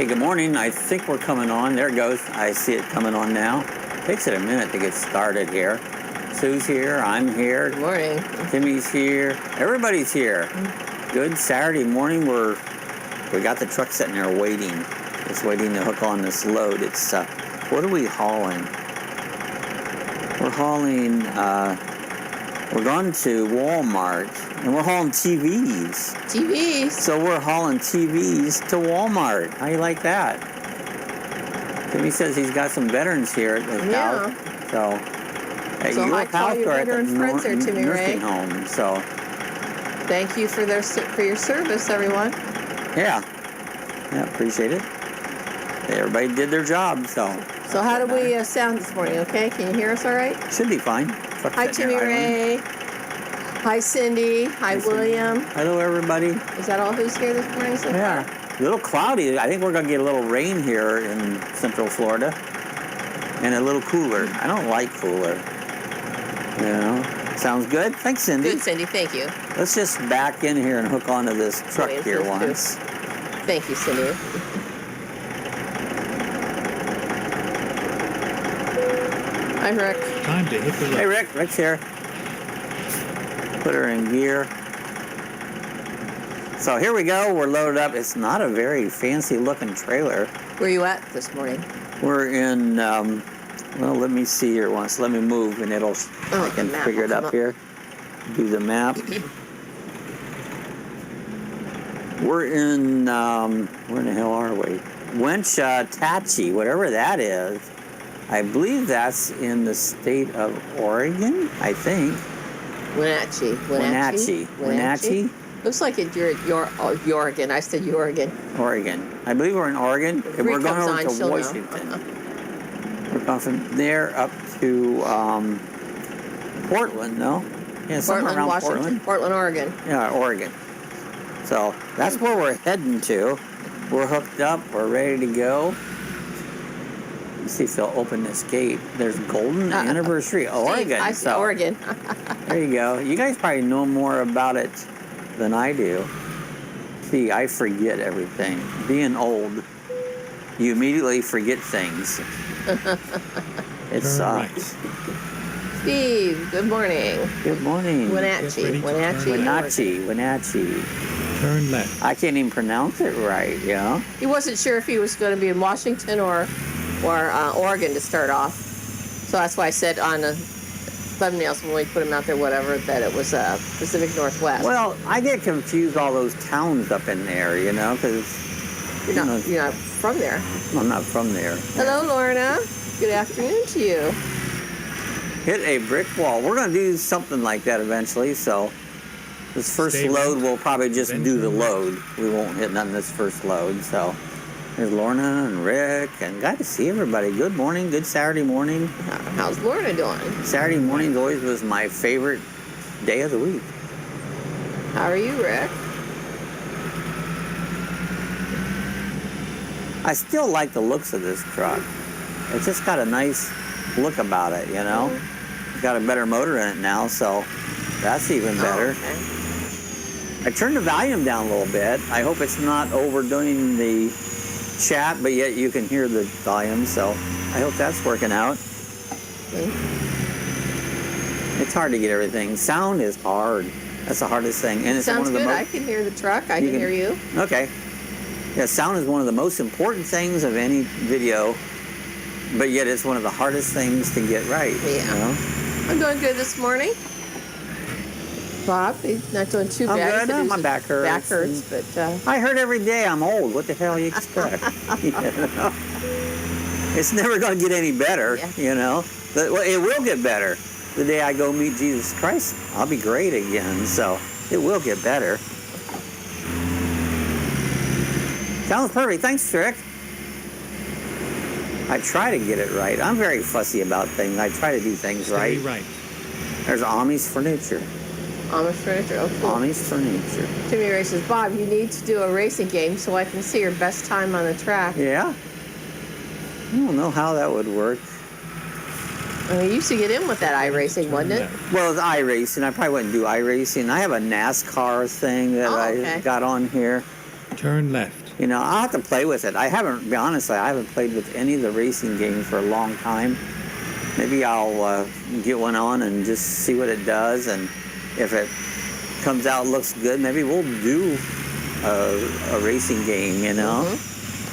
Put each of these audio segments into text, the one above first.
Hey, good morning. I think we're coming on. There it goes. I see it coming on now. Takes it a minute to get started here. Sue's here. I'm here. Good morning. Timmy's here. Everybody's here. Good Saturday morning. We got the truck sitting there waiting. Just waiting to hook on this load. It's what are we hauling? We're hauling. We're going to Walmart, and we're hauling TVs. TVs. So we're hauling TVs to Walmart. How you like that? Timmy says he's got some veterans here at his house. So at your house or at the nursing home. So thank you for your service, everyone. Yeah, appreciate it. Everybody did their job. So how do we sound this morning? Okay, can you hear us all right? Should be fine. Hi, Timmy Ray. Hi, Cindy. Hi, William. Hello, everybody. Is that all who's here this morning so far? A little cloudy. I think we're going to get a little rain here in Central Florida. And a little cooler. I don't like cooler. You know? Sounds good? Thanks, Cindy. Good, Cindy. Thank you. Let's just back in here and hook onto this truck here once. Thank you, Cindy. Hi, Rick. Time to hit the road. Hey, Rick. Rick's here. Put her in gear. So here we go. We're loaded up. It's not a very fancy-looking trailer. Where are you at this morning? We're in, well, let me see here once. Let me move, and I can figure it up here. Do the map. We're in, where in the hell are we? Wenatchee, whatever that is. I believe that's in the state of Oregon, I think. Wenatchee. Looks like you're Oregon. I said Oregon. Oregon. I believe we're in Oregon. And we're going over to Washington. We're going from there up to Portland, no? Yeah, somewhere around Portland. Portland, Oregon. Yeah, Oregon. So that's where we're heading to. We're hooked up. We're ready to go. Let's see if they'll open this gate. There's Golden Anniversary, Oregon. I see Oregon. There you go. You guys probably know more about it than I do. See, I forget everything. Being old, you immediately forget things. It sucks. Steve, good morning. Good morning. Wenatchee. Turn left. I can't even pronounce it right, yeah. He wasn't sure if he was going to be in Washington or Oregon to start off. So that's why I said on the thumbnails when we put them out there, whatever, that it was Pacific Northwest. Well, I get confused all those towns up in there, you know, because... You're not from there. I'm not from there. Hello, Lorna. Good afternoon to you. Hit a brick wall. We're going to do something like that eventually, so this first load, we'll probably just do the load. We won't hit nothing this first load, so... There's Lorna and Rick, and glad to see everybody. Good morning, good Saturday morning. How's Lorna doing? Saturday mornings always was my favorite day of the week. How are you, Rick? I still like the looks of this truck. It's just got a nice look about it, you know? It's got a better motor in it now, so that's even better. Okay. I turned the volume down a little bit. I hope it's not overdoing the chat, but yet you can hear the volume, so I hope that's working out. It's hard to get everything. Sound is hard. That's the hardest thing. And it's sounds one of the good. I can hear the truck. I can hear you. Okay. Yeah, sound is one of the most important things of any video, but yet it's one of the hardest things to get right. Yeah. You know? I'm doing good this morning. Bob, he's not doing too bad. I'm good. My back hurts. Back hurts, but... I hurt every day. I'm old. What the hell you expect? You know? It's never going to get any better, you know? But, well, it will get better. The day I go meet Jesus Christ, I'll be great again. So it will get better. Sounds perfect. Thanks, Rick. I try to get it right. I'm very fussy about things. I try to do things right. There's Amish furniture. Amish furniture, oh cool. Amish furniture. Timmy Ray says, Bob, you need to do a racing game so I can see your best time on the track. Yeah? I don't know how that would work. I mean, you used to get in with that iRacing, wasn't it? Well, it's iRacing. I probably wouldn't do iRacing. I have a NASCAR thing that I got on here. Turn left. You know, I'll have to play with it. I haven't, be honest, I haven't played with any of the racing games for a long time. Maybe I'll get one on and just see what it does, and if it comes out looks good, maybe we'll do a racing game, you know?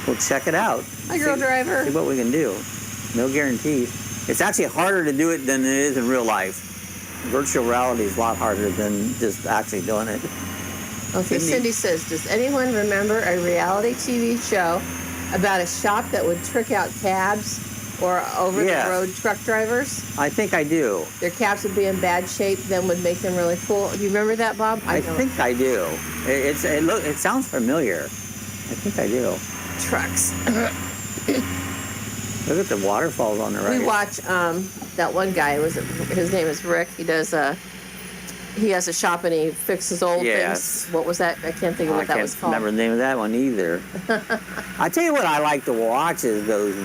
We'll check it out. Hi, girl driver. See what we can do. No guarantees. It's actually harder to do it than it is in real life. Virtual reality is a lot harder than just actually doing it. Okay, Cindy says, does anyone remember a reality TV show about a shop that would trick out cabs or over-the-road truck drivers? I think I do. Their cabs would be in bad shape, then would make them really cool. Do you remember that, Bob? I think I do. It sounds familiar. I think I do. Trucks. Look at the waterfalls on the right. We watch that one guy. His name is Rick. He has a shop and he fixes old things. What was that? I can't think of what that was called. I can't remember the name of that one either. I tell you what I like to watch is those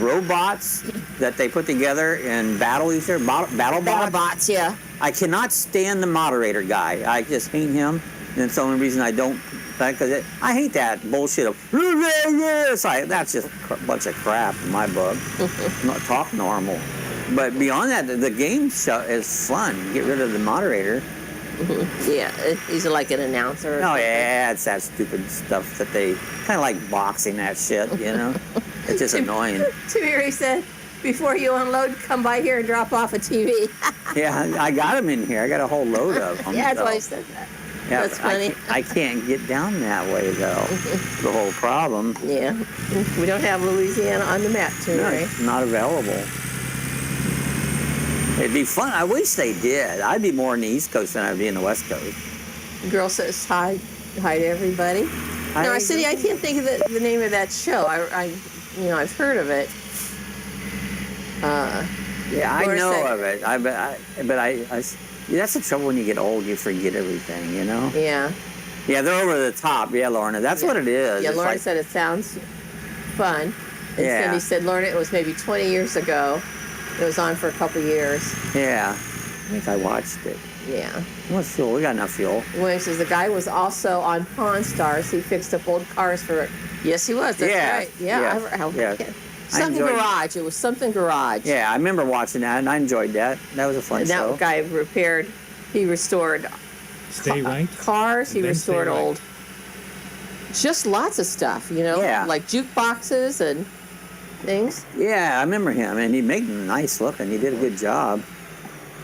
robots that they put together and battle each other. BattleBots, yeah. I cannot stand the moderator guy. I just hate him. And it's the only reason I don't. Because I hate that bullshit of, it's like, that's just a bunch of crap in my book. Not talk normal. But beyond that, the game show is fun. Get rid of the moderator. Yeah, he's like an announcer. Oh, yeah, it's that stupid stuff that they kind of like boxing that shit, you know? It's just annoying. Tamiri said, before you unload, come by here and drop off a TV. Yeah, I got them in here. I got a whole load of them. Yeah, that's why I said that. Yeah, that's funny. I can't get down that way, though. The whole problem. Yeah. We don't have Louisiana on the map, too, No, right? it's not available. It'd be fun. I wish they did. I'd be more on the East Coast than I'd be in the West Coast. The girl says hi to everybody. No, Cindy, I can't think of the name of that show. I've heard of it. Yeah, I know of it. That's the trouble when you get old. You forget everything, you know. Yeah. Yeah, they're over the top. Yeah, Lorna, that's what it is. Yeah, it's Lorna said it sounds fun. And Cindy said, Lorna, it was maybe 20 years ago. It was on for a couple years. Yeah, I think I watched it. Yeah. How much fuel? We got enough fuel. William says the guy was also on Pawn Stars. He fixed up old cars for it. Yes, he was. That's right. Yeah. Something Garage. It was something Garage. Yeah, I remember watching that, and I enjoyed that. That was a fun show. That guy he restored cars. He restored old, just lots of stuff, you know, like jukeboxes and things. Yeah, I remember him, and he made them nice looking. He did a good job.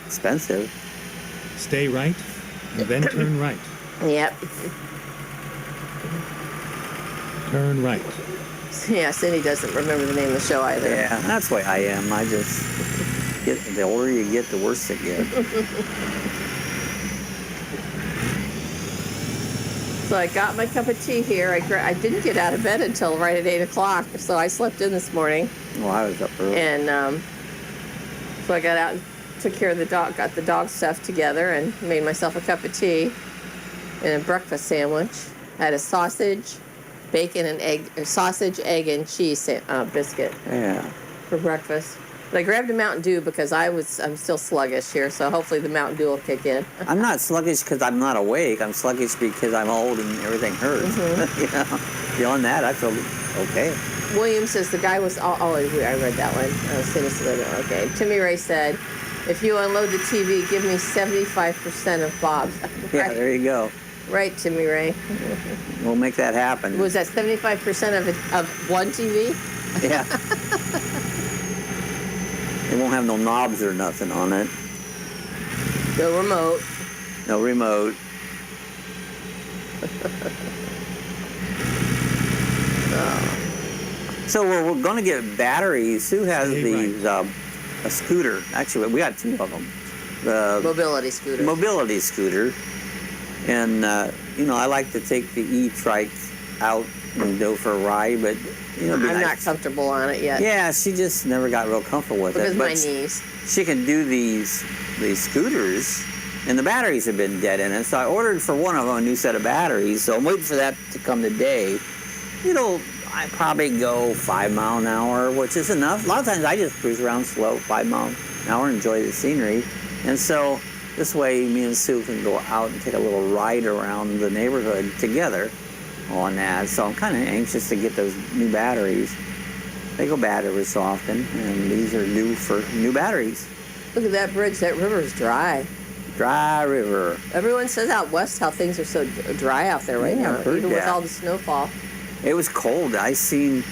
Expensive. Stay right, and then turn right. Yep. Turn right. Yeah, Cindy doesn't remember the name of the show either. Yeah, that's the way I am. I just the older you get, the worse it gets. So I got my cup of tea here. I didn't get out of bed until right at 8 o'clock, so I slept in this morning. Well, I was up early. And so I got out and took care of the dog, got the dog stuff together, and made myself a cup of tea and a breakfast sandwich. I had a sausage, bacon and egg, sausage, egg, and cheese biscuit for breakfast. But I grabbed a Mountain Dew because I'm still sluggish here, so hopefully the Mountain Dew will kick in. I'm not sluggish because I'm not awake. I'm sluggish because I'm old and everything hurts. You know? Beyond that, I feel okay. William says the guy was... I read that one. Okay. Timmy Ray said, if you unload the TV, give me 75% of Bob's. Yeah, there you go. Right, Timmy Ray. We'll make that happen. Was that 75% of one TV? Yeah. It won't have no knobs or nothing on it. No remote. No remote. So we're going to get batteries. Sue has a scooter. Actually, we got two of them. The mobility scooter. Mobility scooter. And, I like to take the e-trike out and go for a ride, but, I'm not comfortable on it yet. Yeah, she just never got real comfortable with it. Because my knees. She can do these scooters, and the batteries have been dead in it. So I ordered for one of them a new set of batteries, so I'm waiting for that to come today. I probably go 5 miles an hour, which is enough. A lot of times I just cruise around slow, 5 miles an hour, enjoy the scenery. And so this way me and Sue can go out and take a little ride around the neighborhood together. on that, so I'm kind of anxious to get those new batteries. They go bad every so often, and these are due for new batteries. Look at that bridge. That river is dry. Dry river. Everyone says out west how things are so dry out there right Yeah, now, I've heard even with that. all the snowfall. It was cold. I seen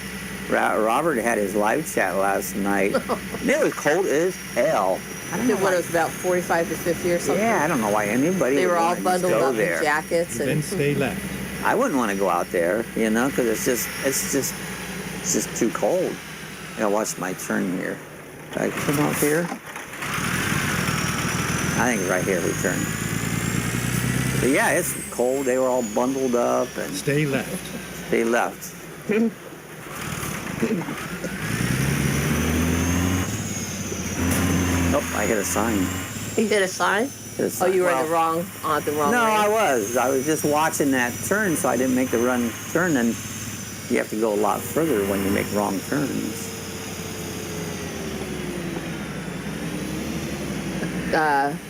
Robert had his live chat last night. And it was cold as hell. I don't know What, why. it was about 45 to 50 or something? Yeah, I don't know why anybody They would were all wanna just bundled go up there. in jackets. Then And stay left. I wouldn't want to go out there, you know, because it's just too cold. I gotta watch my turn here. Did I come out here? I think right here we turn. But yeah, it's cold. They were all bundled up and Stay left. they left. Oh, I hit a sign. you hit a sign? Hit a Oh, sign. you were Well, in the wrong No, lane. I was just watching that turn, so I didn't make the turn, and you have to go a lot further when you make wrong turns.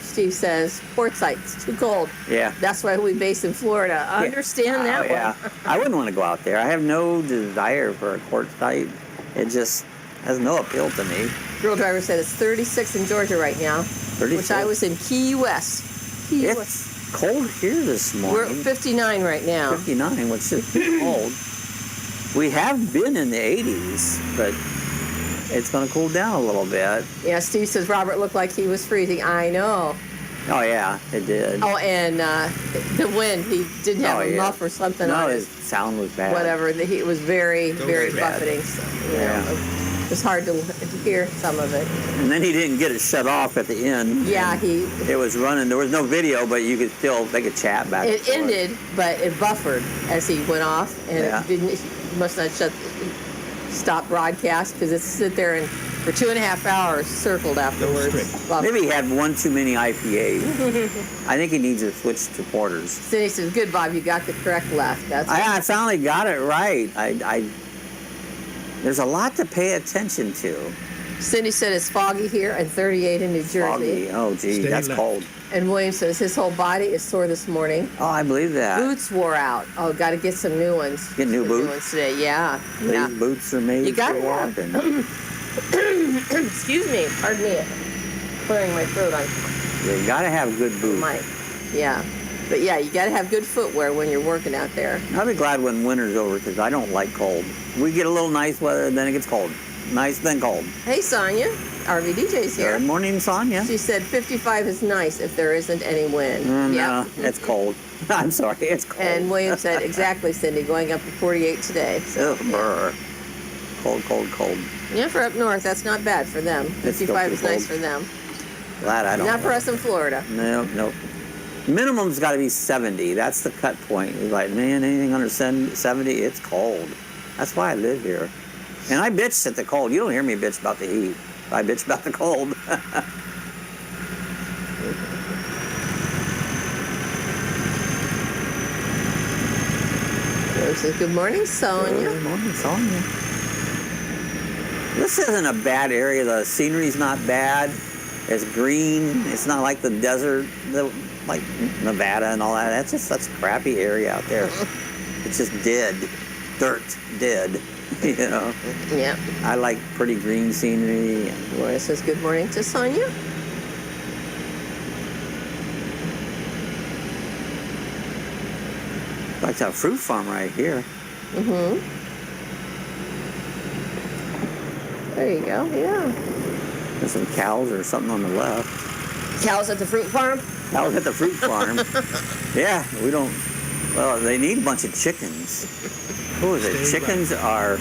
Steve says, quartzite's too cold. Yeah. That's why we base in Florida. I understand that Oh, yeah. one. I wouldn't want to go out there. I have no desire for a quartzite. It just has no appeal to me. Girl driver said it's 36 in Georgia right now, 36? which I was in Key West. Key West. It's cold here this We're morning. at 59 right now. 59, which is too cold. We have been in the 80s, but it's going to cool down a little bit. Yeah, Steve says Robert looked like he was freezing. I know. Oh, yeah, it did. Oh, and the wind. He didn't have Oh, a yeah. muff or something No, on his his sound was bad. whatever. The heat was very, very bad. buffeting. So, you Yeah. know, it was hard to hear some of it. And then he didn't get it shut off at the end. Yeah, It was running. There was no video, but you could still, they could chat back and it forth. ended, but it buffered as he went off, and Yeah. it didn't. He must not stop broadcast because it sit there and for 2.5 hours circled afterwards. straight. Buffered. Maybe he had one too many IPAs. I think he needs to switch to porters. Cindy says, "Good, Bob. You got the correct left. That's I finally got it right. There's a lot to pay attention to. Cindy said it's foggy here and 38 in New Jersey. Foggy. Oh, gee, Stay that's left. cold. And William says his whole body is sore this morning. Oh, I believe that. Boots wore out. Oh, got to get some new ones. Get new Some boots? New ones today. Yeah. These Yeah. boots are made You gotta for have- walking. Excuse me. Pardon me. Clearing my throat on You gotta have good boots. mic. Yeah. But yeah, you got to have good footwear when you're working out there. I'll be glad when winter's over because I don't like cold. We get a little nice weather, then it gets cold. Nice, then cold. Hey, Sonia. RVDJ's here. Good morning, Sonia. She said 55 is nice if there isn't any wind. No, it's cold. I'm sorry, it's cold. And William said, exactly, Cindy, going up to 48 today. So, Ugh, brr. Cold, cold, cold. yeah, for up north, that's not bad for them. It's still 55 too is nice cold. for them. Glad I don't. Not for us in Florida. No. Minimum's got to be 70. That's the cut point. It's like, man, anything under 70, it's cold. That's why I live here. And I bitch at the cold. You don't hear me bitch about the heat. I bitch about the cold. William says, good morning, Sonia. Good morning, Sonia. This isn't a bad area. The scenery's not bad. It's green. It's not like the desert, like Nevada and all that. That's just such a crappy area out there. It's just dead. Dirt, dead. You know? Yeah. I like pretty green scenery. Laura says, good morning to Sonia. Like that fruit farm right here. Mm-hmm. There you go, yeah. There's some cows or something on the left. Cows at the fruit farm? Cows at the fruit farm. Yeah, we don't. Well, they need a bunch of chickens. Who is it? Stay Chickens are,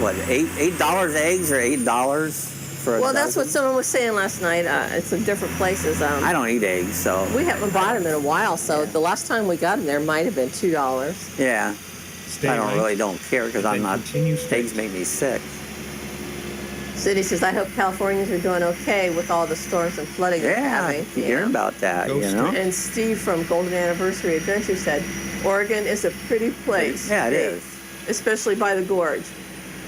what, $8 eggs or $8 for a Well, that's what dozen? someone was saying last night. It's in different places. I don't eat eggs, so We haven't bought them in a while, so the last time we got them there might have been $2. yeah. Stay I right. really don't care because I'm Then not. continue straight. Eggs make me sick. Cindy says, I hope Californians are doing okay with all the storms and flooding they're Yeah, having. you hearing about that, Go you know? straight. And Steve from Golden Anniversary Adventure said, Oregon is a pretty place. Yeah, it Hey, is. Especially by the gorge.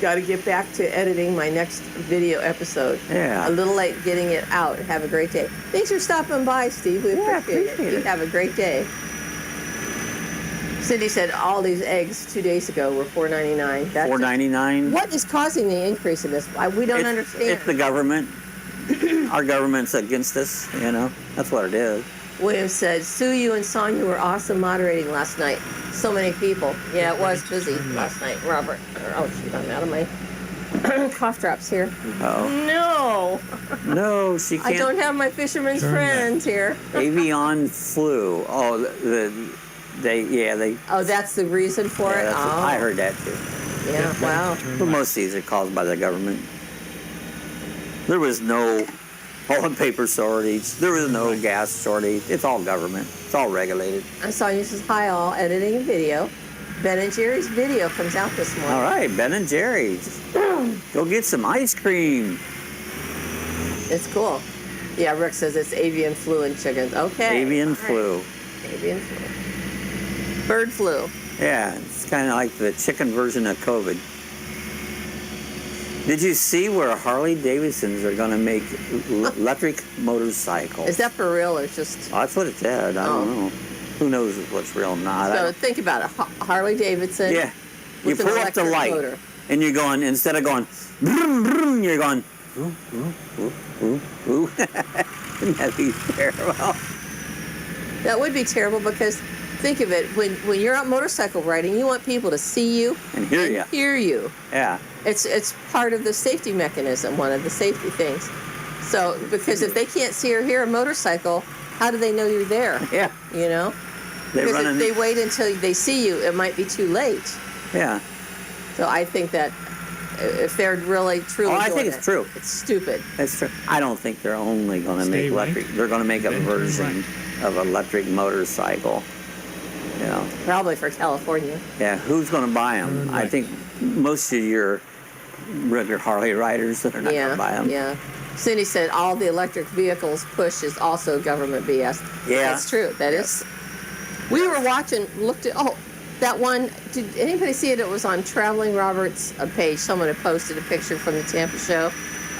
Got to get back to editing my next video episode. Yeah. A little late getting it out. Have a great day. Thanks for stopping by, Steve. We Yeah, appreciate appreciate it. You it. have a great day. Cindy said all these eggs 2 days ago were $4.99. That's $4.99. What is causing the increase in this? We don't understand. It's the government. Our government's against us, you know. That's what it is. William said, Sue, you and Sonia were awesome moderating last night. So many people. Yeah, it was busy last night, Robert. Oh, shoot, I'm out of my cough drops here. Oh. No. No, she can't. I don't have my fisherman's friends here. Avian flu. Oh, they. Oh, that's the reason for it? I heard that too. Yeah, wow. But most of these are caused by the government. There was no toilet paper shortage. There was no gas shortage. It's all government. It's all regulated. Sonia says, hi all, editing a video. Ben and Jerry's video comes out this morning. All right, Ben and Jerry's. Go get some ice cream. It's cool. Yeah, Rick says it's avian flu in chickens. Okay. Avian flu. Avian flu. Bird flu. Yeah, it's kind of like the chicken version of COVID. Did you see where Harley Davidsons are going to make electric motorcycles? Is that for real or just... Oh, that's what it said. I don't know. Who knows what's real or not. So think about it. Harley Davidson. Yeah. You pull up the light motor. And you're going, instead of going, vroom, vroom, you're going, ooh, ooh, ooh, ooh, ooh. Wouldn't that be terrible? That would be terrible because think of it. When you're out motorcycle riding, you want people to see you and hear you. Yeah. It's part of the safety mechanism, one of the safety things. So, because if they can't see or hear a motorcycle, how do they know you're there? Yeah. You know? Because if they wait until they see you, it might be too late. Yeah. So I think that if they're really, truly doing I think it's true. It's stupid. It's true. I don't think they're only going to make electric. They're going to make a version of electric motorcycle. You know. Probably for California. Yeah. Who's going to buy them? I think most of your regular Harley riders that are not going to buy them. Yeah. Cindy said all the electric vehicles push is also government BS. Yeah. That's true. That is. We were watching, looked at, that one, did anybody see it? It was on Traveling Robert's page. Someone had posted a picture from the Tampa show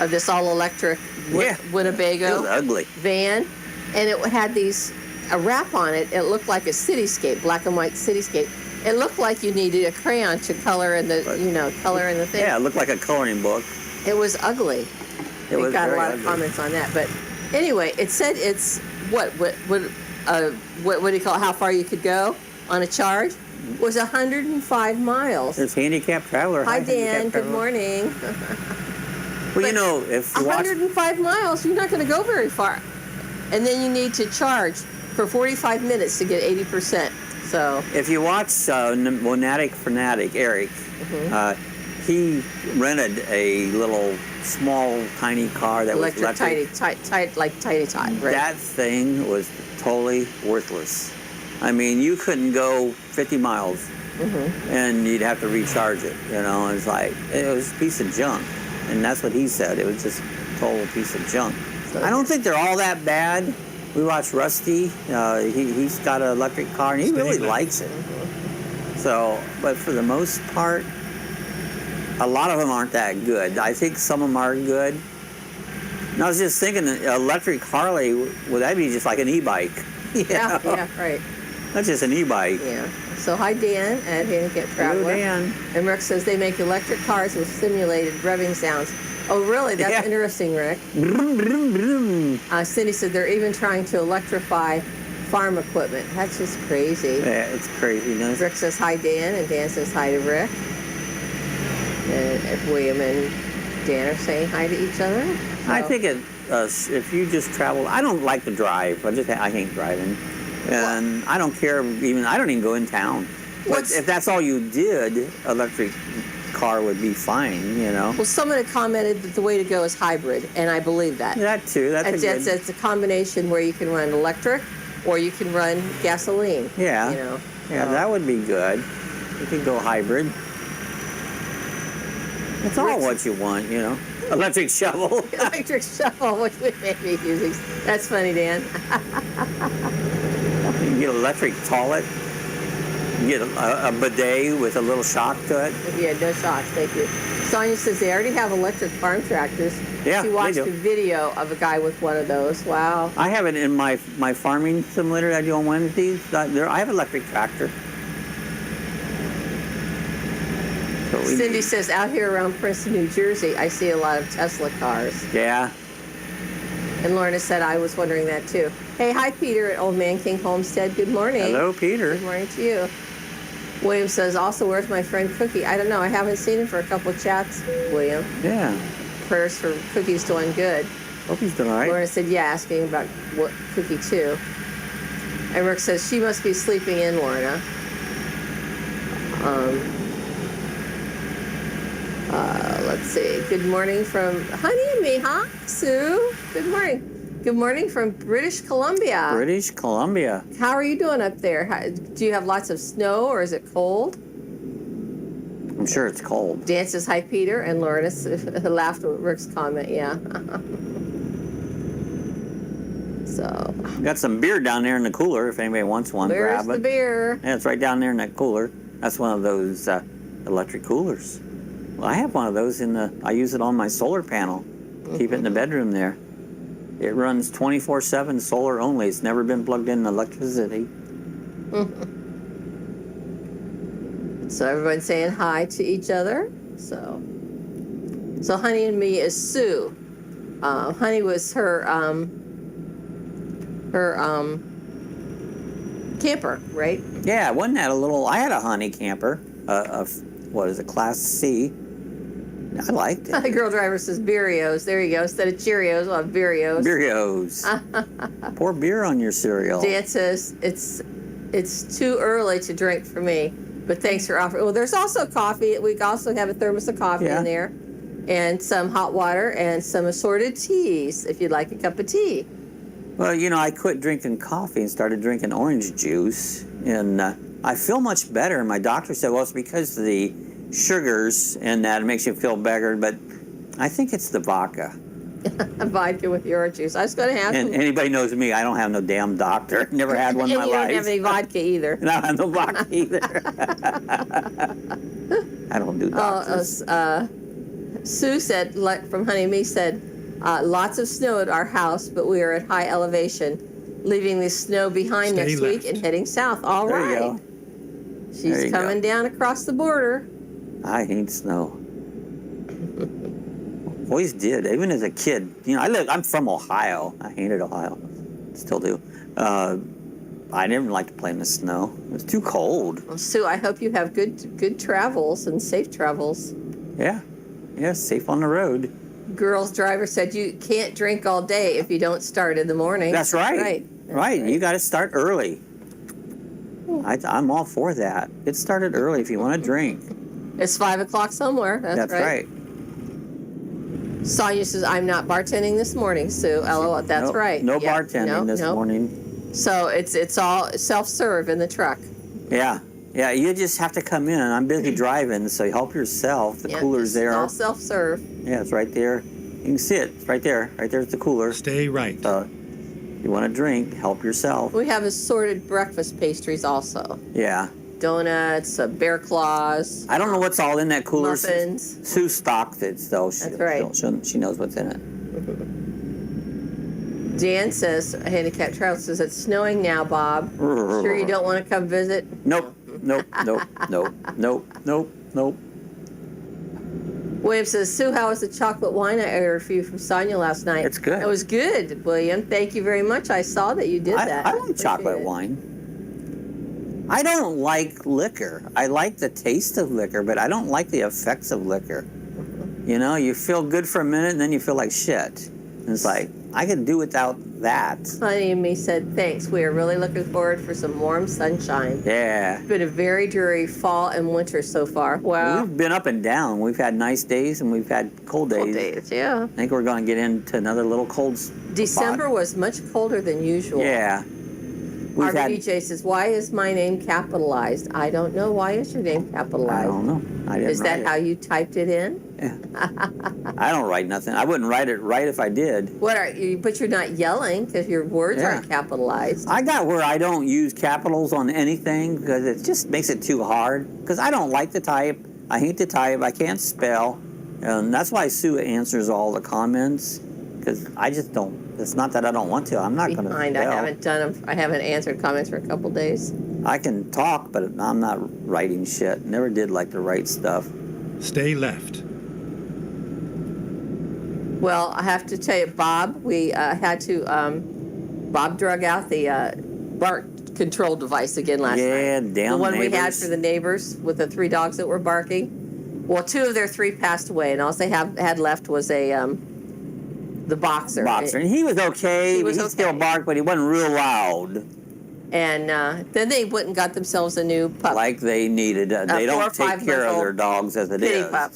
of this all-electric Winnebago it was ugly. van. And it had a wrap on it. It looked like a cityscape, black and white cityscape. It looked like you needed a crayon to color in the, color in the thing. Yeah, it looked like a coloring book. It was ugly. We got a lot of comments on that. But anyway, it said it's, what do you call it, how far you could go on a charge? Was 105 miles. There's handicapped traveler. Hi, Dan. Good morning. Well, if you 105 miles, you're not going to go very far. And then you need to charge for 45 minutes to get 80%. So if you watch Monatic Fanatic, Eric, he rented a little small tiny car that was electric. Tiny, right? That thing was totally worthless. I mean, you couldn't go 50 miles and you'd have to recharge it. You know, it was a piece of junk. And that's what he said. It was just a total piece of junk. I don't think they're all that bad. We watched Rusty. He's got an electric car and he really likes it. So, but for the most part, a lot of them aren't that good. I think some of them are good. And I was just thinking, electric Harley, would that be just like an e-bike? Yeah, right. That's just an e-bike. Yeah. So hi, Dan at Handicap Traveler. Hello, Dan. And Rick says they make electric cars with simulated revving sounds. Oh, really? That's interesting, Rick. Vroom, vroom, vroom. Cindy said they're even trying to electrify farm equipment. That's just crazy. Yeah, it's crazy. No? Rick says hi, Dan, and Dan says hi to Rick. And if William and Dan are saying hi to each other. So. I think if you just travel, I don't like to drive. I hate driving. And I don't care I don't even go in town. But if that's all you did, electric car would be fine, you know. Well, someone had commented that the way to go is hybrid, and I believe that. That too. It's a combination where you can run electric or you can run gasoline. Yeah. You know. Yeah, that would be good. You could go hybrid. It's all what you want, you know. Electric shovel. Electric shovel, which we may be using. That's funny, Dan. You can get an electric toilet. You get a bidet with a little shock to it. Yeah, no shocks, thank you. Sonia says they already have electric farm tractors. Yeah, she watched they do. a video of a guy with one of those. Wow. I have it in my farming simulator I do on Wednesdays. I have an electric tractor. Cindy says, out here around Princeton, New Jersey, I see a lot of Tesla cars. Yeah. And Lorna said, I was wondering that too. Hey, hi, Peter at Old Man King Homestead. Good morning. Hello, Peter. Good morning to you. William says, also, where's my friend Cookie? I don't know. I haven't seen him for a couple of chats, William. Yeah. Prayers for Cookie's doing good. Hope he's doing all right. Lorna said, yeah, asking about what Cookie too. And Rick says, she must be sleeping in, Lorna. Let's see. Good morning from Honey and me, huh, Sue? Good morning. Good morning from British Columbia. British Columbia. How are you doing up there? Do you have lots of snow or is it cold? I'm sure it's cold. Dan says, hi, Peter. And Lorna laughed at Rick's comment. Yeah. So. Got some beer down there in the cooler if anybody wants one. Where's grab it. the beer? Yeah, it's right down there in that cooler. That's one of those electric coolers. Well, I have one of those I use it on my solar panel. Keep it in the bedroom there. It runs 24/7 solar only. It's never been plugged in electricity. So everyone's saying hi to each other. So Honey and me is Sue. Honey was her camper, right? Yeah, wasn't that a little... I had a Honey camper. What is it, Class C. I liked it. The girl driver says Beerios. There you go. Instead of Cheerios, we'll have Beerios. Beerios. Pour beer on your cereal. Dan says it's too early to drink for me, but thanks for offering. Well, there's also coffee. We also have a thermos of coffee in there, and some hot water and some assorted teas if you'd like a cup of tea. Well, you know, I quit drinking coffee and started drinking orange juice, and I feel much better. And my doctor said, well, it's because of the sugars and that it makes you feel better, but I think it's the vodka. Vodka with your orange juice. I was going to ask. And anybody knows me, I don't have no damn doctor. Never had one in my and you life. don't have any vodka either. And I don't have no vodka either. I don't do doctors. Sue said, from Honey and Me said, lots of snow at our house, but we are at high elevation, leaving the snow behind Stay next left. week and heading south. All There right. you go. There She's you coming down across the border. I hate snow. Always did, even as a kid. You know, I'm from Ohio. I hated Ohio. Still do. I didn't like to play in the snow. It was too cold. Well, Sue, I hope you have good travels and safe travels. Yeah. Yeah, safe on the road. Girl's driver said you can't drink all day if you don't start in the morning. That's right. That's right. You got to start early. I'm all for that. Get started early if you want to drink. It's 5 o'clock somewhere. That's right. Sonia says, I'm not bartending this morning, Sue. LOL. That's Nope, right. No Yeah, bartending this morning. So it's all self-serve in the truck. Yeah. Yeah, you just have to come in. I'm busy driving, so help yourself. The cooler's there. It's all self-serve. Yeah, it's right there. You can see it. It's right there. Right there's the cooler. Stay right. You want to drink, help yourself. We have assorted breakfast pastries also. Yeah. Donuts, bear claws. I don't know what's all in that cooler. Muffins. Sue stocked it, so That's right. she knows what's in it. Dan says, Handicapped Travel says, it's snowing now, Bob. Sure you don't want to come visit? Nope. William says, Sue, how was the chocolate wine I ordered for you from Sonia last night? It's good. It was good, William. Thank you very much. I saw that you did that. I like chocolate wine. I don't like liquor. I like the taste of liquor, but I don't like the effects of liquor. You know, you feel good for a minute, and then you feel like shit. And it's like, I could do without that. Honey and me said, thanks. We are really looking forward for some warm sunshine. Yeah. It's been a very dreary fall and winter so far. Wow. We've been up and down. We've had nice days, and we've had cold days. Cold days, yeah. I think we're going to get into another little cold December spot. was much colder than usual. Yeah. RBDJ says, why is my name capitalized? I don't know. Why is your name capitalized? I don't know. I didn't Is that how you typed it in? Yeah. I don't write nothing. I wouldn't write it right if I did. What are you? But you're not yelling because your words aren't capitalized. I got where I don't use capitals on anything because it just makes it too hard. Because I don't like to type. I hate to type. I can't spell. And that's why Sue answers all the comments. Because I just don't. It's not that I don't want to. I'm not going to spell. I haven't answered comments for a couple days. I can talk, but I'm not writing shit. Never did like to write stuff. Stay left. Well, I have to tell you, Bob, we had to, Bob drug out the bark control device again last night. Yeah, damn the one we had neighbors. for the neighbors with the 3 dogs that were barking. Well, 2 of their 3 passed away, and all they had left was the boxer. And he was okay. He still barked, but he wasn't real loud. And then they went and got themselves a new pup. Like they needed. They 4 or don't 5 take care of month their dogs as it Pity is. pup.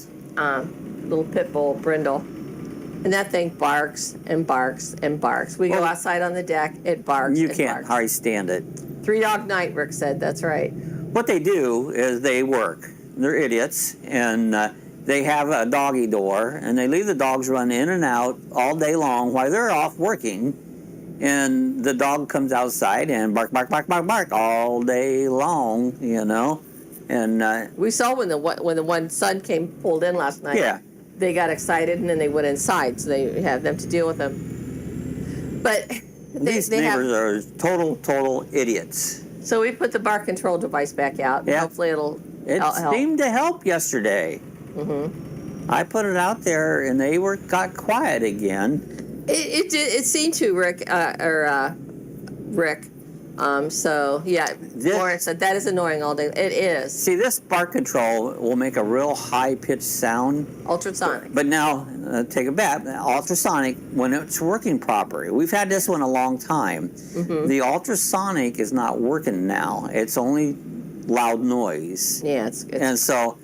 Little pit bull, Brindle. And that thing barks and barks and barks. We go outside on the deck, it barks. You can't hardly stand it. 3-dog night, Rick said. That's right. What they do is they work. They're idiots, and they have a doggy door, and they leave the dogs run in and out all day long while they're off working. And the dog comes outside and bark, bark, bark, bark, bark all day long, you know. And we saw when the one son pulled in last night. Yeah. They got excited and then they went inside, so they had them to deal with them. But these neighbors are total idiots. So we put the bark control device back out. Yeah. Hopefully it'll It help. seemed to help yesterday. Mm-hmm. I put it out there, and they got quiet again. It did. It seemed to, Rick. Rick. So yeah, Lawrence said that is annoying all day. It is. See, this bark control will make a real high-pitched sound. Ultrasonic. But now, take it back. Ultrasonic, when it's working properly, we've had this one a long time. Mm-hmm. The ultrasonic is not working now. It's only loud noise. Yeah, and so,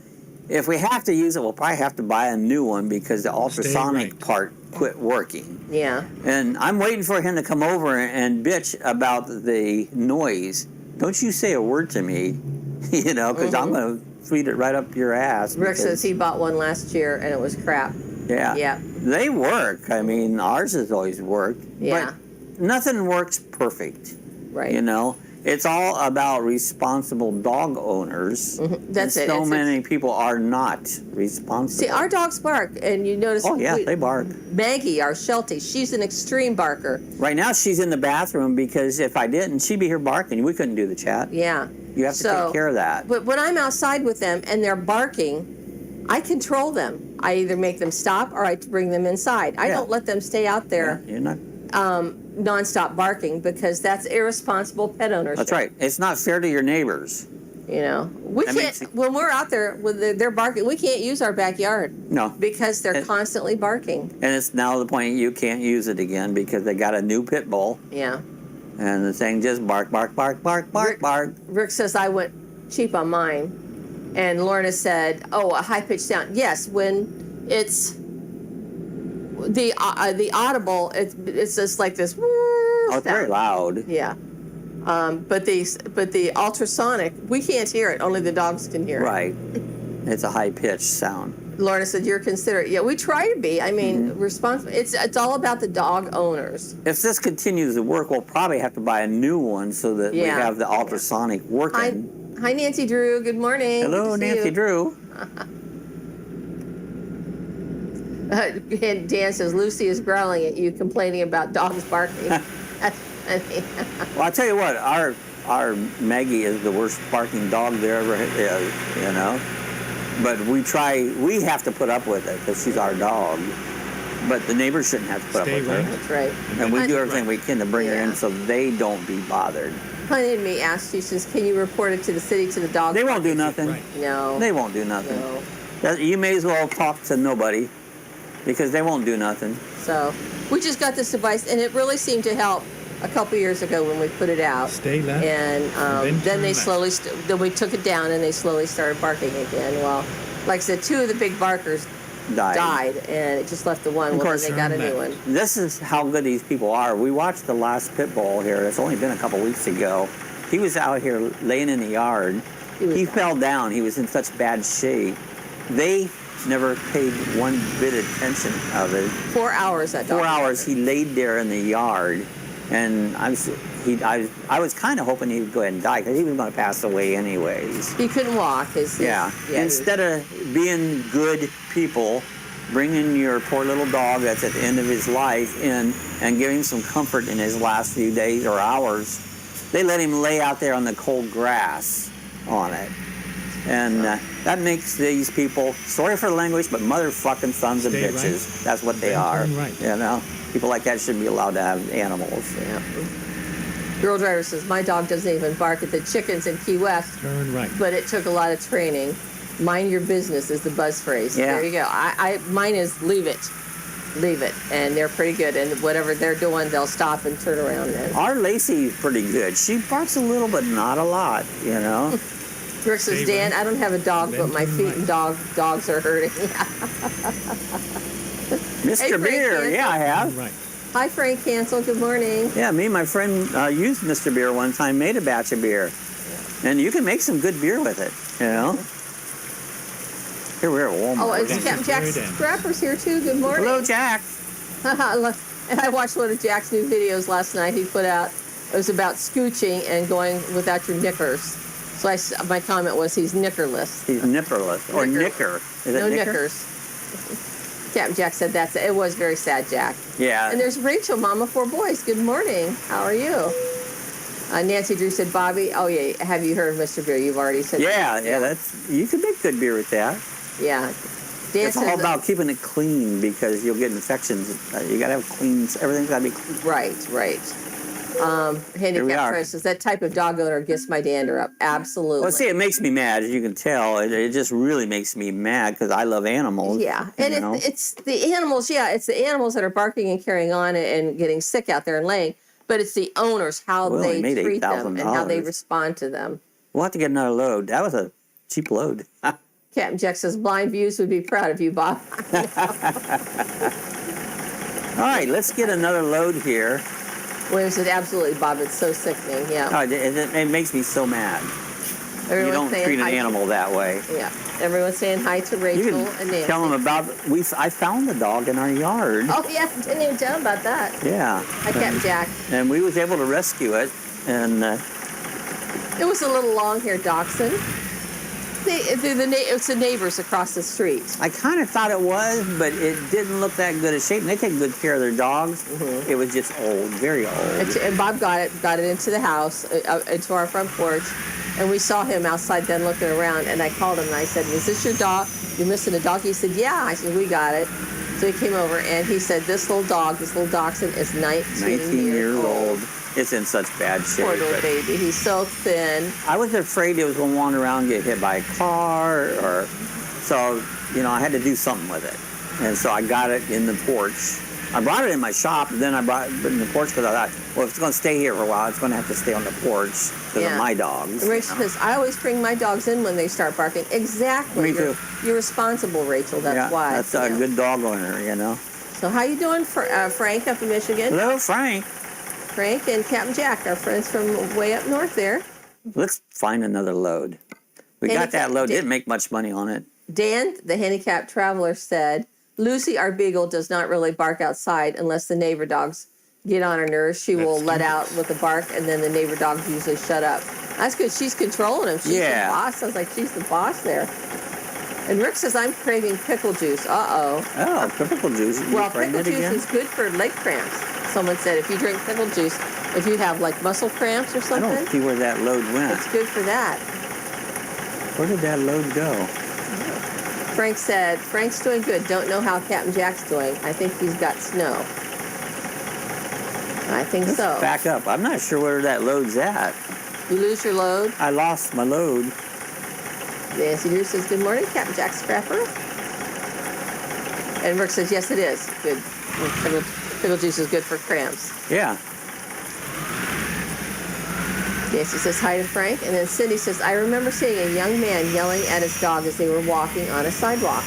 if we have to use it, we'll probably have to buy a new one because the ultrasonic part quit working. Yeah. And I'm waiting for him to come over and bitch about the noise. Don't you say a word to me, you know, because I'm going to feed it right up your ass. Rick says he bought one last year and it was crap. Yeah. Yeah. They work. I mean, ours has always worked. Yeah. But nothing works perfect. Right. You know? It's all about responsible dog owners. Mm-hmm. That's it. So many people are not responsible. See, our dogs bark, and you notice. Oh, yeah, they bark. Maggie, our Sheltie, she's an extreme barker. Right now, she's in the bathroom because if I didn't, she'd be here barking. We couldn't do the chat. Yeah. You have to take care of that. But when I'm outside with them and they're barking, I control them. I either make them stop or I bring them inside. I don't let them stay out there. Yeah, you're not. Nonstop barking because that's irresponsible pet ownership. That's right. It's not fair to your neighbors. You know, we can't. When we're out there with they're barking, we can't use our backyard. No, because they're constantly barking. And it's now the point you can't use it again because they got a new pit bull. Yeah. And the thing just bark, bark, bark, bark, bark, bark. Rick says I went cheap on mine, and Lorna said, "Oh, a high pitched sound." Yes, when it's the audible, it's just like this. Oh, it's very loud. Yeah. But the ultrasonic, we can't hear it. Only the dogs can hear it. Right. It's a high pitched sound. Lorna said you're considerate. Yeah, we try to be. I mean, responsible. It's all about the dog owners. If this continues to work, we'll probably have to buy a new one so that we have the ultrasonic working. Hi, Nancy Drew. Good morning. Hello, Nancy Drew. And Dan says Lucy is growling at you, complaining about dogs barking. That's funny. Well, I'll tell you what, our Maggie is the worst barking dog there ever is, you know. But we have to put up with it because she's our dog. But the neighbors shouldn't have to put up with her. That's right. And we do everything we can to bring her in so they don't be bothered. Honey and me asked, she says, can you report it to the city, to the dog? They won't do nothing. Right. No. They won't do nothing. No. You may as well talk to nobody because they won't do nothing. So we just got this device, and it really seemed to help a couple years ago when we put it out. Stay left. And then they slowly, then we took it down, and they slowly started barking again. Well, like I said, 2 of the big barkers died, and it just left the one. Of course, they got a new one. This is how good these people are. We watched the last pit bull here. It's only been a couple weeks ago. He was out here laying in the yard. He fell down. He was in such bad shape. They never paid one bit of attention of it. 4 hours that dog. 4 hours. He laid there in the yard, and I was kind of hoping he would go ahead and die because he was going to pass away anyways. He couldn't walk. Instead of being good people, bringing your poor little dog that's at the end of his life in and giving him some comfort in his last few days or hours, they let him lay out there on the cold grass on it. And That makes these people, sorry for the language, but motherfucking sons of Stay bitches. right. That's what they Then are. turn right. You know, people like that shouldn't be allowed to have animals. Yeah. Girl driver says, my dog doesn't even bark at the chickens in Key West, Turn right. but it took a lot of training. Mind your business is the buzz phrase. Yeah. There you go. Mine is leave it. Leave it. And they're pretty good. And whatever they're doing, they'll stop and turn around. And Our Lacey's pretty good. She barks a little, but not a lot, you know. Rick says, Stay Dan, right. I don't have a dog, Then but my turn feet right. and dogs are hurting. Mr. Frank, Beer, Nancy. yeah, I have. Turn right. Hi, Frank Cancel. Good morning. Yeah, me and my friend used Mr. Beer one time, made a batch of beer. And you can make some good beer with it, you know. Here we're at Walmart. Oh, it's Okay. Captain Jack's Very damn. Scrapper's here, too. Good morning. Hello, Jack. And I watched one of Jack's new videos last night. He put out, it was about scooching and going without your knickers. So my comment was he's knickerless. He's nipperless. Or Knicker. knicker. Is it No knicker? knickers. Captain Jack said it was very sad, Jack. Yeah. And there's Rachel, Mama 4 Boys. Good morning. How are you? Nancy Drew said, Bobby, oh yeah, have you heard of Mr. Beer? You've already said Yeah, you can make good beer with that. Yeah. Dan It's all says, about keeping it clean because you'll get infections. You gotta have clean, everything's gotta be clean. Right. Handicap Fresh says, that type of dog owner gets my dander up. Absolutely. Well, see, it makes me mad, as you can tell. It just really makes me mad because I love animals. Yeah, you and know? it's the animals. Yeah, it's the animals that are barking and carrying on and getting sick out there and laying. But it's the owners, how We only they made treat them and how they $8,000. respond to them. We'll have to get another load. That was a cheap load. Captain Jack says, blind views would be proud of you, Bob. All right, let's get another load here. William said, absolutely, Bob. It's so sickening. Yeah. Oh, it makes me so mad. You Everyone's don't saying treat an hi to- animal that way. Yeah. Everyone's saying hi to You Rachel and can Nancy. tell them about, I found the dog in our yard. Oh, yeah. Didn't even tell them about that. Yeah. Hi, Captain Jack. And we was able to rescue it. And It was a little long-haired dachshund. It's the neighbors across the street. I kind of thought it was, but it didn't look that good a shape. And they take good care of their dogs. Mm-hmm. It was just old, very old. And Bob got it into the house, into our front porch, and we saw him outside then looking around, and I called him and I said, was this your dog? You're missing a dog? He said, yeah. I said, we got it. So he came over and he said, this little dachshund is 19 years old. It's in such bad shape. Poor little but baby. He's so thin. I was afraid it was going to wander around and get hit by a car, or so, I had to do something with it. And so I got it in the porch. I brought it in my shop, and then I brought it in the porch because I thought, well, if it's going to stay here for a while, it's going to have to stay on the porch because of my dogs. And Rachel says, I always bring my dogs in when they start barking. Exactly. Me too. You're responsible, Rachel. That's why. That's a good dog owner, So how you doing, Frank, up in Michigan? Hello, Frank. Frank and Captain Jack, our friends from way up north there. Let's find another load. We got that load. Didn't make much money on it. Dan, the handicapped traveler, said, Lucy, our beagle, does not really bark outside unless the neighbor dogs get on her nerves. She will let out with a bark, and then the neighbor dogs usually shut up. That's good. She's controlling him. She's the boss. Sounds like she's the boss there. And Rick says, I'm craving pickle juice. Uh-oh. Oh, pickle juice. Well, pickle juice is good for leg cramps. Someone said if you drink pickle juice, if you have like muscle cramps or I something, don't see where that load went. it's good for that. Where did that load go? Frank said, Frank's doing good. Don't know how Captain Jack's doing. I think he's got snow. I think so. Back up. I'm not sure where that load's at. You lose your load? I lost my load. Nancy Drew says, good morning, Captain Jack Scrapper. And Rick says, yes, it is. Good. Pickle juice is good for cramps. Yeah. Nancy says hi to Frank. And then Cindy says, I remember seeing a young man yelling at his dog as they were walking on a sidewalk.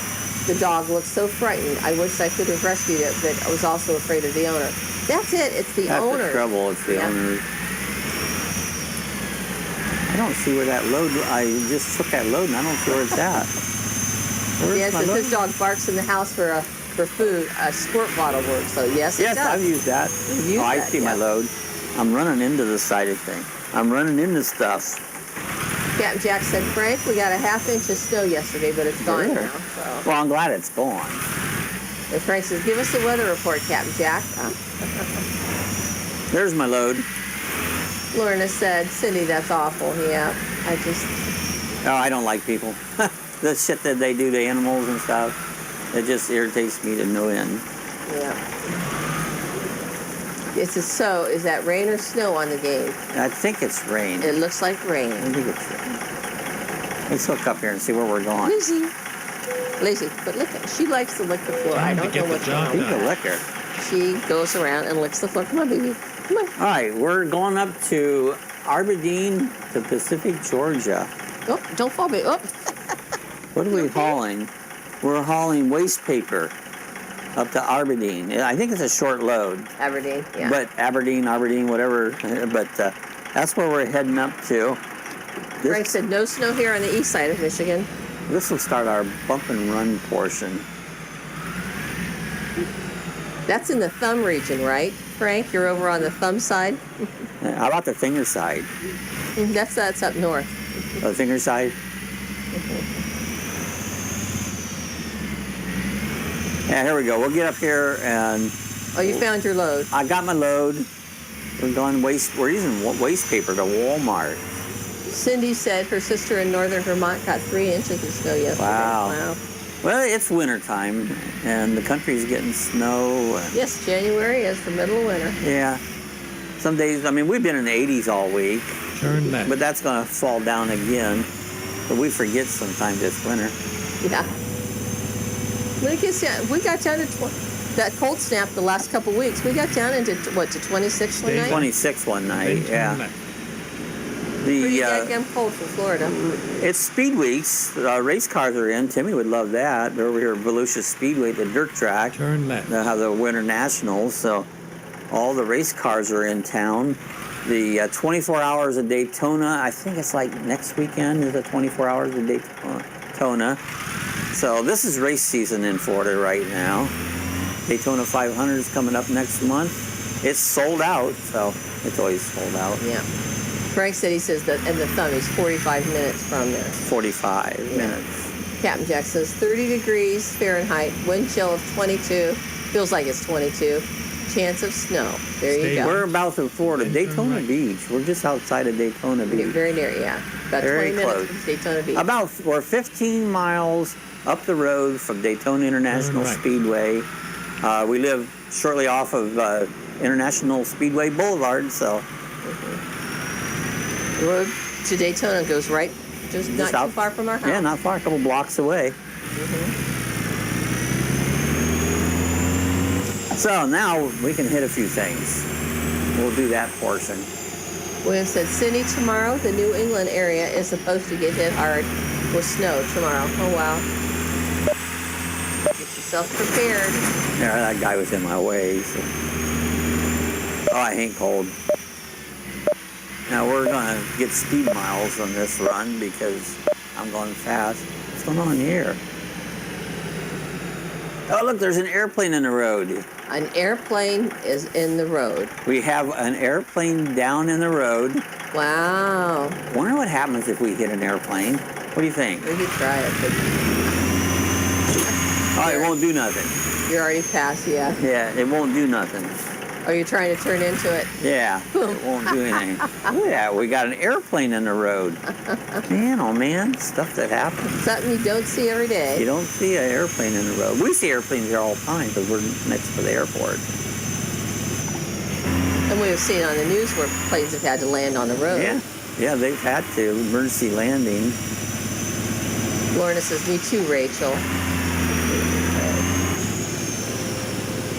The dog looked so frightened. I wish I could have rescued it, but I was also afraid of the owner. That's it. It's the owner. That's the trouble. It's the owner. I don't see where that load. I just took that load and I don't see where it's at. Yes, if this dog barks in the house for food, a squirt bottle works. So yes, it does. I've used that. You've I used see that, my yeah. load. I'm running into the side of thing. I'm running into stuff. Captain Jack said, Frank, we got a half-inch of snow yesterday, but it's gone now. So. Well, I'm glad it's gone. And Frank says, give us the weather report, Captain Jack. There's my load. Lorna said, Cindy, that's awful. Yeah, Oh, I don't like people. the shit that they do to animals and stuff, it just irritates me to no end. Yeah. Is that rain or snow on the game? I think it's rain. It looks like rain. I think it's rain. Let's look up here and see where we're going. Lazy. But look, she likes to lick the floor. I don't know what's wrong. She's a licker. She goes around and licks the floor. Come on, baby. Come on. All right, we're going up to Aberdeen to Pacific, Georgia. Oh, don't fall, baby. Oh. What are we hauling? We're hauling waste paper up to Aberdeen. I think it's a short load. Aberdeen, yeah. But Aberdeen, whatever. But that's where we're heading up to. Frank said no snow here on the east side of Michigan. This will start our bump and run portion. That's in the thumb region, right? Frank, you're over on the thumb side? How about the finger side? That's up north. The finger side? Yeah, here we go. We'll get up here and... Oh, you found your load. I got my load. We're using waste paper to Walmart. Cindy said her sister in northern Vermont got 3 inches of snow yesterday. Wow. Well, it's wintertime, and the country's getting snow. Yes, January is the middle of winter. Yeah. Some days, I mean, we've been in the 80s all week. Turn left. But that's going to fall down again. But we forget sometimes it's winter. Yeah. We got down to that cold snap the last couple weeks. We got down into, to 26 one night? 26 one night, yeah. Pretty goddamn cold for Florida. It's Speed Weeks. Race cars are in. Timmy would love that. They're over here at Volusia Speedway, the dirt track. Turn left. They'll have the Winter Nationals, so all the race cars are in town. The 24 Hours of Daytona, I think it's like next weekend is the 24 Hours of Daytona. So this is race season in Florida right now. Daytona 500 is coming up next month. It's sold out, so it's always sold out. Yeah. Frank said he says that in the thumb he's 45 minutes from there. 45 minutes. Captain Jack says 30 degrees Fahrenheit, wind chill of 22. Feels like it's 22. Chance of snow. There you go. We're about in Florida, Daytona right. Beach. We're just outside of Daytona Beach. Very near, yeah. About Very 20 close. minutes from Daytona Beach. We're 15 miles up the road from Daytona International Right. Speedway. We live shortly off of International Speedway Boulevard, so. The road to Daytona goes right, just not too far from our house. Yeah, not far, a couple blocks away. So now we can hit a few things. We'll do that portion. William said, Cindy, tomorrow the New England area is supposed to get hit hard with snow tomorrow. Oh, wow. Get yourself prepared. Yeah, that guy was in my way. So. Oh, I ain't cold. Now we're going to get speed miles on this run because I'm going fast. What's going on here? Oh, look, there's an airplane in the road. An airplane is in the road. We have an airplane down in the road. Wow. Wonder what happens if we hit an airplane. What do you think? We could try it, but Oh, it won't do nothing. you're already past, yeah. Yeah, it won't do nothing. Are you trying to turn into it? Yeah, it won't do anything. Look at that, we got an airplane in the road. Man, oh man, stuff that happens. Something you don't see every day. You don't see an airplane in the road. We see airplanes here all the time because we're next to the airport. And we've seen on the news where planes have had to land on the road. Yeah, they've had to. Emergency landing. Lorna says, me too, Rachel.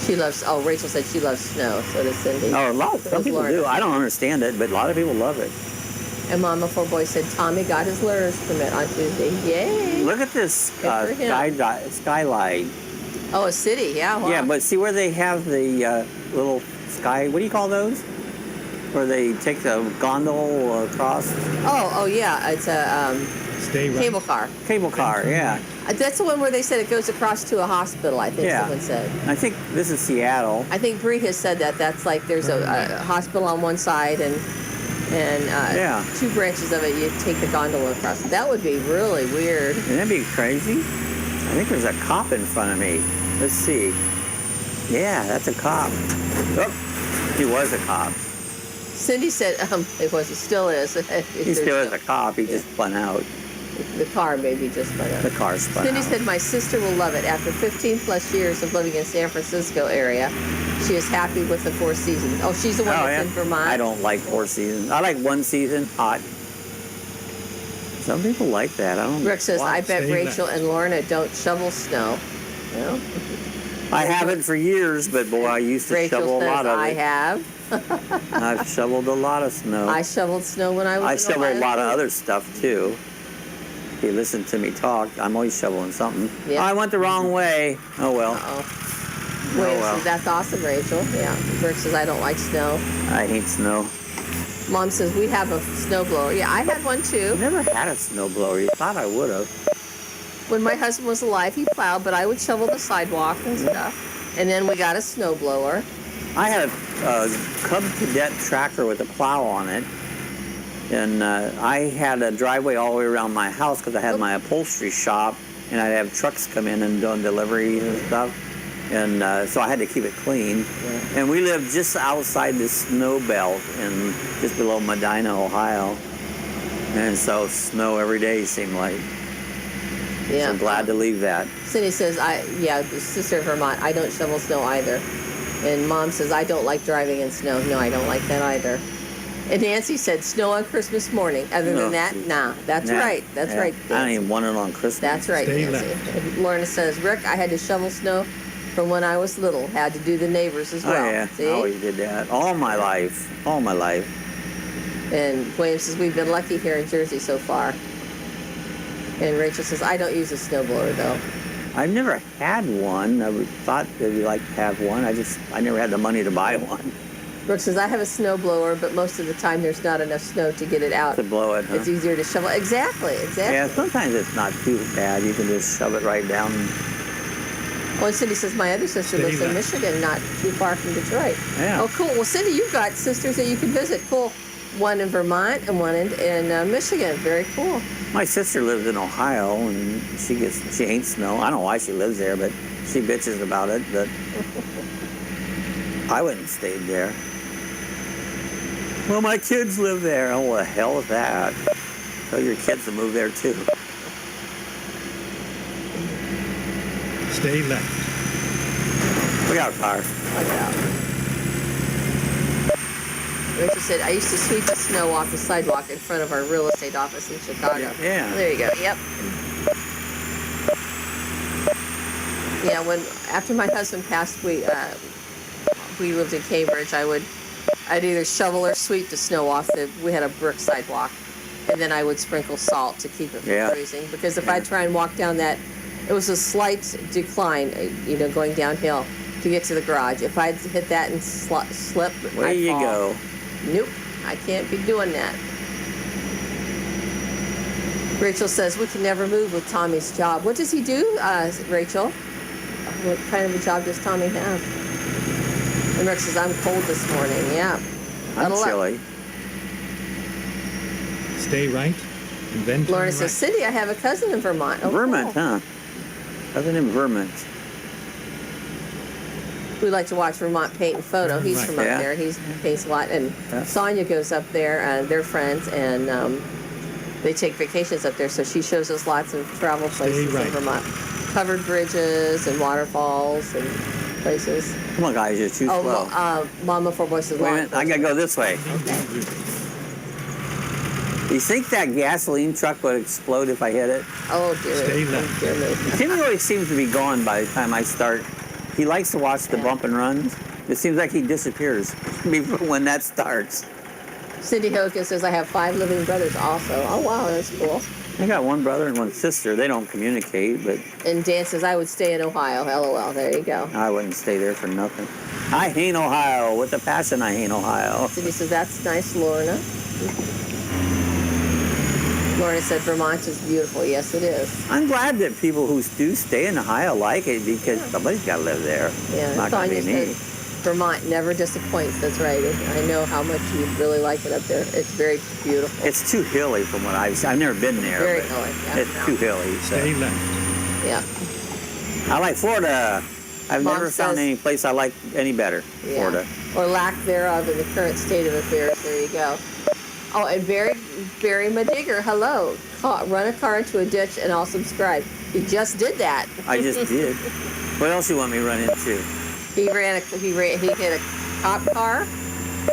She loves, Rachel said she loves snow, so does Cindy. Oh, some people do. I don't understand it, but a lot of people love it. And Mama Four Boys said Tommy got his learner's permit on Tuesday. Yay! Look at this skylight. Oh, a city, yeah. Wow. Yeah, but see where they have the little sky, what do you call those? Where they take the gondola across? Oh, yeah. It's a Stay right. cable car. Cable car, yeah. That's the one where they said it goes across to a hospital, I think someone said. I think this is Seattle. I think Bree has said that. That's like there's a hospital on one side and two branches of it, you take the gondola across. That would be really weird. Wouldn't that be crazy? I think there's a cop in front of me. Let's see. Yeah, that's a cop. Oh, he was a cop. Cindy said, it was, he still is. He still is a cop. He just spun out. The car maybe just spun out. The car spun Cindy out. said, my sister will love it. After 15 plus years of living in San Francisco area, she is happy with the 4 seasons. Oh, she's the one that's in Vermont. I don't like 4 seasons. I like 1 season, hot. Some people like that. I don't. Rick says, I bet Stay Rachel left. and Lorna don't shovel snow. Well, I haven't for years, but boy, I used to Rachel shovel a says, lot of I it. have. I've shoveled a lot of snow. I shoveled snow when I was I in shovel a Ohio. lot of other stuff too. If you listen to me talk, I'm always shoveling something. Yeah. Oh, I went the wrong way. Oh well. Uh-oh. William well. says, that's awesome, Rachel. Yeah. Rick says, I don't like snow. I hate snow. Mom says, we have a snowblower. Yeah, I had one too. I've never had a snowblower. You thought I would have. When my husband was alive, he plowed, but I would shovel the sidewalk and stuff. And then we got a snowblower. I had a Cub Cadet tractor with a plow on it. And I had a driveway all the way around my house because I had my upholstery shop. And I'd have trucks come in and doing deliveries and stuff. And so I had to keep it clean. And we lived just outside the snow belt and just below Medina, Ohio. And so snow every day seemed like. Yeah. So glad to leave that. Cindy says, the sister of Vermont, I don't shovel snow either. And Mom says, I don't like driving in snow. No, I don't like that either. And Nancy said, snow on Christmas morning. Other No. than that, nah. That's Nah. right. That's Yeah. right. I don't Nancy. even want it on Christmas. That's right, Stay Nancy. left. And Lorna says, Rick, I had to shovel snow from when I was little. Had to do the neighbors as Oh well. yeah, See? I always did that. All my life. All my life. And William says, we've been lucky here in Jersey so far. And Rachel says, I don't use a snowblower though. I've never had one. I would thought they'd like to have one. I never had the money to buy one Brooke says, I have a snowblower, but most of the time there's not enough snow to get it out. to blow it. Huh? It's easier to shovel. Exactly. Yeah, sometimes it's not too bad. You can just shove it right down. Oh, and Cindy says, my other sister Stay lives in left. Michigan, not too far from Detroit. Yeah. Oh, cool. Well, Cindy, you've got sisters that you can visit. Cool. One in Vermont and one in Michigan. Very cool. My sister lives in Ohio, and she hates snow. I don't know why she lives there, but she bitches about it. But I wouldn't have stayed there. Well, my kids live there. Oh, what the hell is that? Tell your kids to move there too. Stay left. We got a car. Check it out. Rachel said, I used to sweep the snow off the sidewalk in front of our real estate office in Chicago. Yeah. There you go. Yep. Yeah, after my husband passed, we lived in Cambridge. I'd either shovel or sweep the snow off. We had a brick sidewalk, and then I would sprinkle salt to keep it from Yeah. freezing. Because if I try and walk down that, it was a slight decline, going downhill to get to the garage. If I'd hit that and slip, There I'd you fall. go. Nope, I can't be doing that. Rachel says we can never move with Tommy's job. What does he do, Rachel? What kind of a job does Tommy have? And Rick says, I'm cold this morning. Yeah. I'm Huddle up. chilly. Stay right, and then turn Lorna right. says, Cindy, I have a cousin in Vermont. Oh, Vermont, cool. huh? Other than Vermont. We like to watch Vermont Paint and Photo. He's Right. from up Yeah. there. He paints a lot. And Yeah. Sonia goes up there. They're friends, and they take vacations up there. So she shows us lots of travel places right. in Vermont. Covered bridges and waterfalls and places. Come on, guys, you're too slow. Mama Four Boys says, Wait a minute, I gotta go this way. You think that gasoline truck would explode if I hit it? Oh, dear. Stay Oh, left. dear me. Timmy always seems to be gone by the time I start. He likes to watch the bump and runs. It seems like he disappears before when that starts. Cindy Hogan says, I have 5 living brothers also. Oh, wow, that's cool. I got one brother and one sister. They don't communicate, but And Dan says, I would stay in Ohio. LOL. There you go. I wouldn't stay there for nothing. I hate Ohio. With a passion, I hate Ohio. Cindy says, that's nice, Lorna. Lorna said, Vermont is beautiful. Yes, it is. I'm glad that people who do stay in Ohio like it because somebody's got to live there. Yeah, Not gonna Sonia be me. says, Vermont never disappoints. That's right. I know how much you really like it up there. It's very beautiful. It's too hilly from what I've never been there. Very but hilly, yeah. It's too hilly. Stay So. left. Yeah. I like Florida. I've Mom never found says- any place I like any better. Yeah. Florida. Or lack thereof in the current state of affairs. There you go. Oh, and Barry Madigger, hello. run a car into a ditch, and I'll subscribe. He just did that. I just did. What else you want me to run into? He hit a cop car,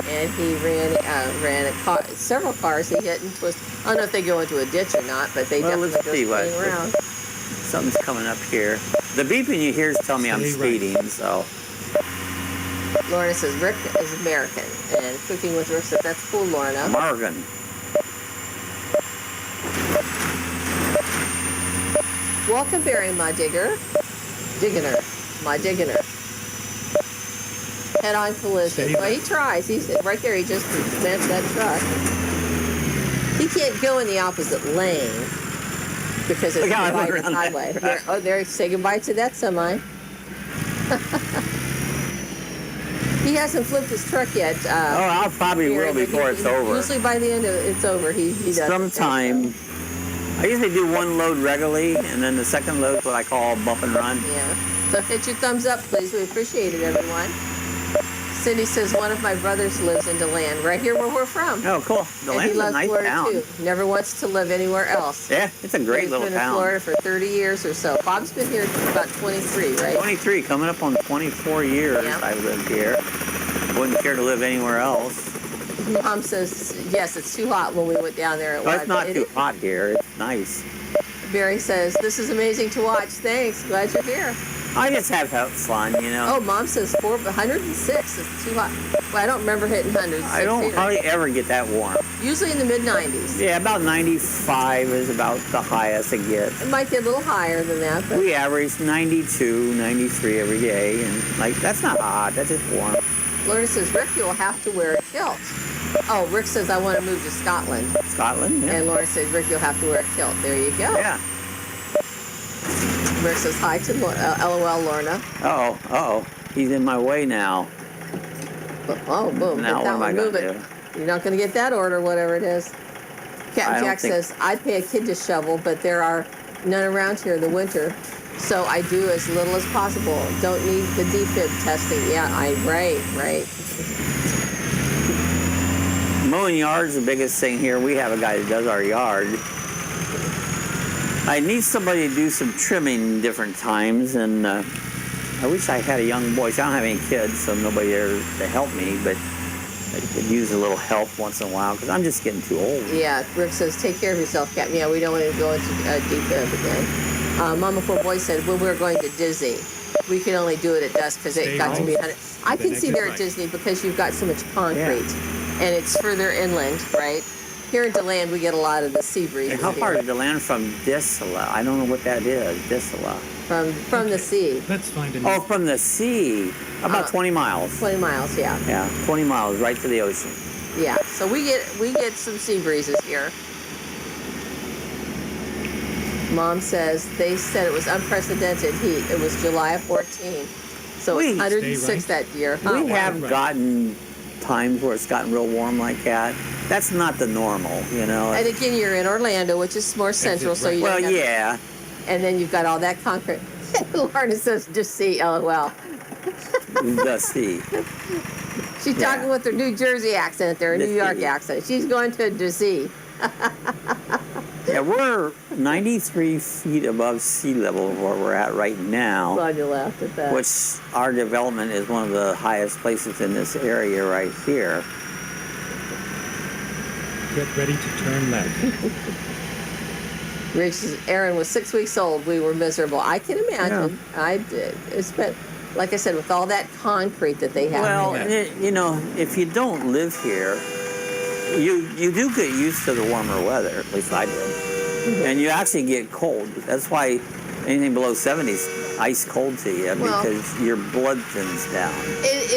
and he ran several cars. He hit and twisted. I don't know if they go into a ditch or not, but they definitely let's go see spinning around. Something's coming up here. The beeping you hear is telling me I'm speeding, so. Lorna says Rick is American, and Cooking with Rick says that's cool, Lorna. Morgan. Welcome, Barry, my digger. My digginer. Head-on collision. Well, he tries. He's right there. He just smashed that truck. He can't go in the opposite lane because it's a divided highway. There. Say goodbye to that semi. He hasn't flipped his truck yet. I'll probably will before it's over. Usually by the end of it's over, he does. Sometime. I usually do one load regularly, and then the second load is what I call bump and run. Yeah. So hit your thumbs up, please. We appreciate it, everyone. Cindy says one of my brothers lives in DeLand, right here where we're from. Oh, cool. DeLand's a nice town. Too. Never wants to live anywhere else. Yeah, it's a great little town. He's been in Florida for 30 years or so. Bob's been here about 23, right? 23, coming up on 24 years I've lived here. Wouldn't care to live anywhere else. Mom says, yes, it's too hot when we went down there. Well, it's not too hot here. It's nice. Barry says, this is amazing to watch. Thanks. Glad you're here. I just have fun, you know. Oh, Mom says 106 is too hot. Well, I don't remember hitting hundreds. I don't hardly ever get that warm. Usually in the mid-90s. Yeah, about 95 is about the highest it gets. It might get a little higher than that. But we average 92, 93 every day, and that's not hot. That's just warm. Lorna says, Rick, you'll have to wear a kilt. Oh, Rick says, I want to move to Scotland. Scotland, yeah. And Lorna says, Rick, you'll have to wear a kilt. There you go. Yeah. Rick says, hi to LOL, Lorna. Uh-oh. He's in my way now. Oh, boom. Now what am I going to do? You're not going to get that order, whatever it is. Captain Jack says, I'd pay a kid to shovel, but there are none around here in the winter. So I do as little as possible. Don't need the defib testing. Yeah, right. Mowing yard's the biggest thing here. We have a guy that does our yard. I need somebody to do some trimming different times, and I wish I had a young boy. I don't have any kids, so nobody there to help me, but I could use a little help once in a while because I'm just getting too old. Yeah, Rick says, take care of yourself, Captain. Yeah, we don't want to go into defib again. Mama Four Boy said, when we were going to Disney, we could only do it at dusk because it got to be 100. I can see there at Disney because you've got so much concrete, and it's further inland, right? Here in DeLand, we get a lot of the sea breezes. And how far is DeLand from Disla? I don't know what that is, Disla. From the sea. Let's find a Oh, from the sea. About 20 miles. 20 miles, yeah. Yeah, 20 miles right to the ocean. Yeah, so we get some sea breezes here. Mom says they said it was unprecedented heat. It was July of 14. So it's 106 that year. Huh? We have gotten times where it's gotten real warm like that. That's not the normal, you know. And again, you're in Orlando, which is more central, so you don't have yeah. And then you've got all that concrete. Lorna says, just see, LOL. The sea. She's talking with her New Jersey accent there, a New York accent. She's going to DC. Yeah, we're 93 feet above sea level where we're at right now. Glad you laughed at that. Which our development is one of the highest places in this area right here. Get ready to turn left. Rich says, Aaron was 6 weeks old. We were miserable. I can imagine. Yeah. I did. It's been, like I said, with all that concrete that they have. Well, you know, if you don't live here, you do get used to the warmer weather. At least I did. Mm-hmm. And you actually get cold. That's why anything below 70 is ice cold to you because your blood thins down.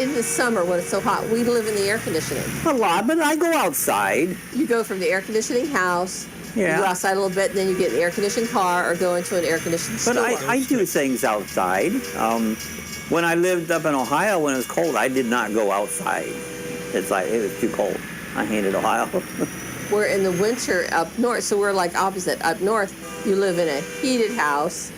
In the summer when it's so hot, we live in the air conditioning. A lot, but I go outside. You go from the air conditioning house. Yeah. You go outside a little bit, and then you get an air-conditioned car or go into an air-conditioned store. But I do things outside. When I lived up in Ohio, when it was cold, I did not go outside. It's like, it was too cold. I hated Ohio. We're in the winter up north, so we're like opposite. Up north, you live in a heated house,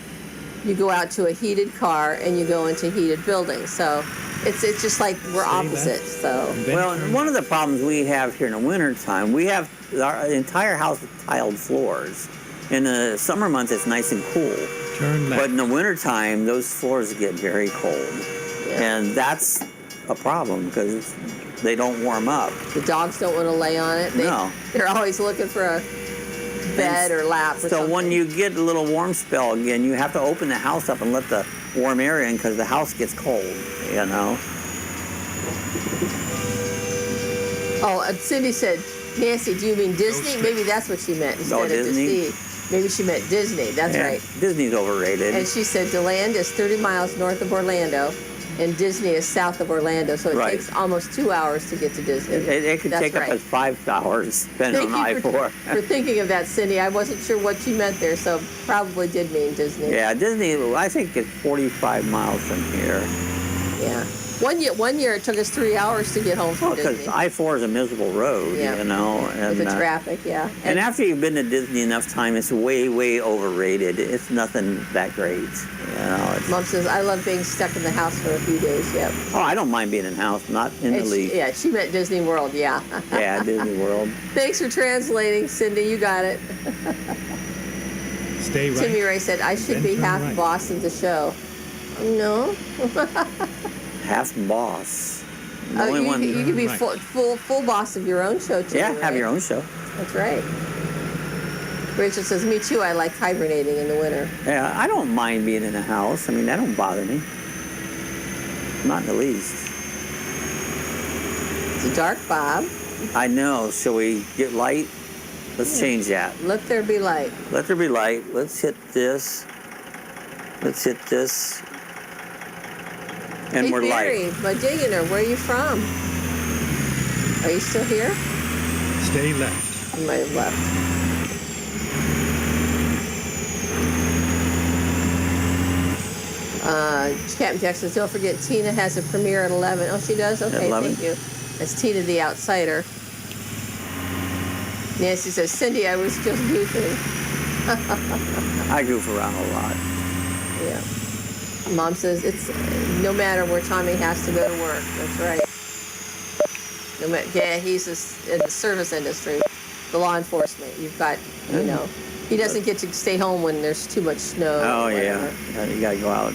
you go out to a heated car, and you go into heated buildings. So it's just like we're opposite. So well, one of the problems we have here in the wintertime, we have our entire house with tiled floors. In the summer months, it's nice and cool. Turn left. But in the wintertime, those floors get very cold. Yeah. And that's a problem because they don't warm up. The dogs don't want to lay on it. No. They're always looking for a bed or lap or So something. when you get a little warm spell again, you have to open the house up and let the warm air in because the house gets cold, you know. Oh, Cindy said, Nancy, do you mean Disney? straight. Maybe that's what she meant instead of Disney? Disney. Maybe she meant Disney. That's Yeah, right. Disney's overrated. And she said DeLand is 30 miles north of Orlando, and Disney is south of Orlando, so it Right. takes almost 2 hours to get to Disney. It could That's take up right. to 5 hours, depending on Thank you I-4. for thinking of that, Cindy. I wasn't sure what you meant there, so probably did mean Disney. Yeah, Disney, I think it's 45 miles from here. Yeah. One year it took us 3 hours to get home from Because Disney. I-4 is a miserable road, Yeah. you know. And, With the traffic, yeah. and after you've been to Disney enough time, it's way, way overrated. It's nothing that great, you know. Mom says, I love being stuck in the house for a few days, yep. Oh, I don't mind being in the house, not in the least. Yeah, she meant Disney World, yeah. Yeah, Disney World. Thanks for translating, Cindy. You got it. Stay right. Timmy Ray said, I should Then be turn half right. boss of the show. No. Half boss. The Oh, only one. you could be Right. full boss of your own show, too. Yeah, have right? your own show. That's right. Rachel says, me too. I like hibernating in the winter. Yeah, I don't mind being in the house. I mean, that don't bother me. Not in the least. It's a dark, Bob. I know. Shall we get light? Let's change that. Let there be light. Let there be light. Let's hit this. Let's hit this. And Hey, we're Barry, light. my digging her. Where are you from? Are you still here? Stay left. You might have left. Captain Jack says, don't forget Tina has a premiere at 11. Oh, she does? Okay, 11? thank you. That's Tina the Outsider. Nancy says, Cindy, I was just goofing. I goof around a lot. Yeah. Mom says, it's no matter where Tommy has to go to work. That's right. No matter, yeah, he's in the service industry, the law enforcement. You've got, you know, he doesn't get to stay home when there's too much snow. Oh, or yeah. whatever. You got to go out.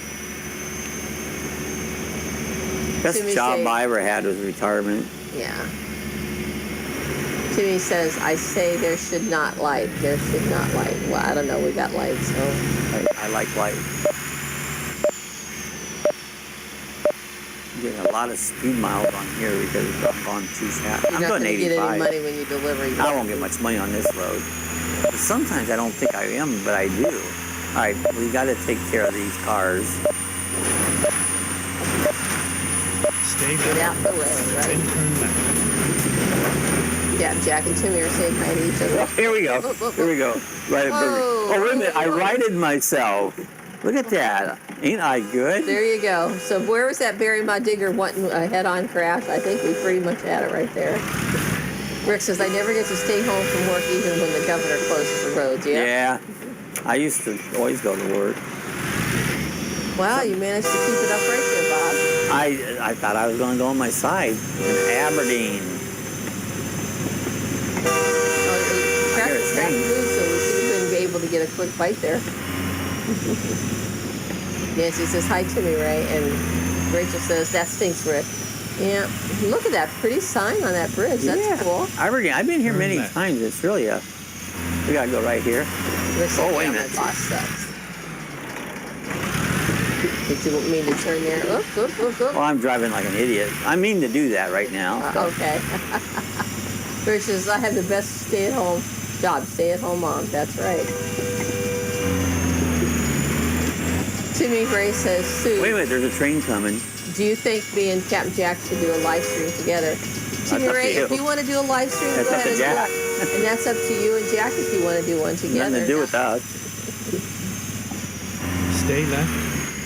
Best Timmy job say- I ever had was retirement. Yeah. Timmy says, I say there should not light. There should not light. Well, I don't know. We got light, so. I like light. I'm getting a lot of speed miles on here because I'm going too fast. You're I'm not going going to get any 85. money when you deliver. I won't get much money on this road. But sometimes I don't think I am, but I do. All right, we got to take care of these cars. Stay Get left. out the way, Then right? turn left. Yeah, Jack and Timmy are saying hi to each other. Here we go. Here we go. Right. Whoa. Oh, wait a minute. I righted myself. Look at that. Ain't I good? There you go. So where was that Barry My Digger wanting a head-on crash? I think we pretty much had it right there. Rick says, I never get to stay home from work even when the governor closes the roads. Yeah. I used to always go to work. Wow, you managed to keep it up right there, Bob. I thought I was going to go on my side in Aberdeen. Traffic moved, so we should have been able to get a quick bite there. Nancy says, hi, Timmy Ray. And Rachel says, that stinks, Rick. Yeah, look at that pretty sign on that bridge. That's Yeah. cool. Aberdeen. I've been here Turn many left. times. It's really a... We got to go right here. Rick says, Oh, wait a yeah, minute. my boss sucks. Did you mean to turn there? Oop, oop, oop, oop. Well, I'm driving like an idiot. I mean to do that right now. so. Okay. Rich says, I have the best stay-at-home job. Stay-at-home mom. That's right. Timmy Gray says, Sue, Wait a minute. There's a train coming. do you think me and Captain Jack should do a live stream together? Timmy up to Ray, you. if you want to do a live stream, That's go up ahead to and Jack. do it. And that's up to you and Jack if you want to do one together. Nothing to do with us. Stay left.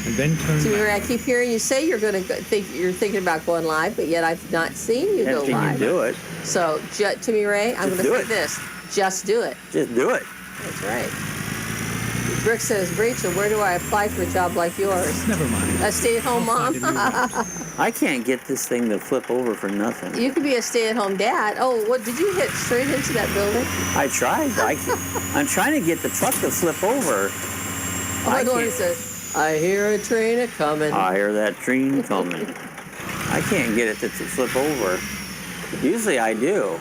And then turn Timmy left. Ray, I keep hearing you say you're going to you're thinking about going live, but yet I've not seen you go And can live. you do it? So, Timmy Ray, I'm Just going to do say it. this: just do it. Just do it. That's right. Rick says, Rachel, where do I apply for a job like yours? Never mind. A stay-at-home I'll mom? find a new one. I can't get this thing to flip over for nothing. You could be a stay-at-home dad. Oh, what, did you hit straight into that building? I tried. I'm trying to get the truck to flip over. Oh, my God, it says, I hear a train a-coming. I hear that train coming. I can't get it to flip over. Usually I do.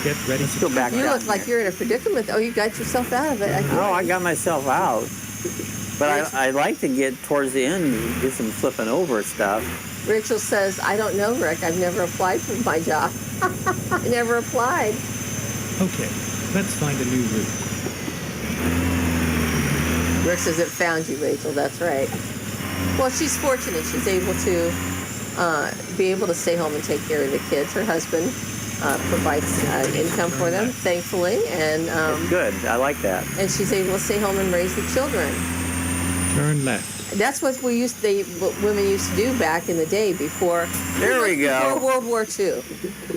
Get ready Let's to go back You down look like here. you're in a predicament. Oh, you got yourself out of it. No, I got myself out. But I like to get towards the end and do some flipping over stuff. Rachel says, I don't know, Rick. I've never applied for my job. I never applied. Okay, let's find a new route. Rick says it found you, Rachel. That's right. Well, she's fortunate. She's able to be able to stay home and take care of the kids. Her husband provides income for them, thankfully, and Good. I like that. and she's able to stay home and raise the children. Turn left. That's what what women used to do back in the day before. There we go. Before World War II.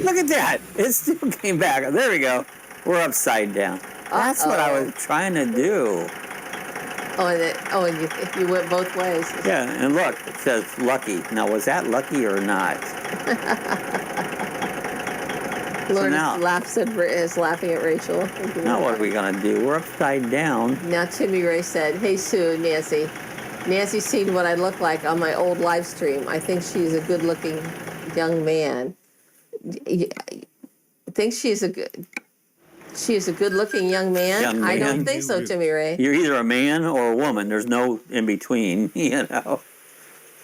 Look at that. It still came back. There we go. We're upside down. That's what I was trying to do. And you went both ways. Yeah, and look, it says lucky. Now, was that lucky or not? Lauren now- is laughing at Rachel. Now what are we going to do? We're upside down. Now Timmy Ray said, hey Sue, Nancy. Nancy's seen what I look like on my old live stream. I think she's a good-looking young man. I think she is a good-looking young man. Young I don't man. think so, Timmy Ray. You're either a man or a woman. There's no in between, you know.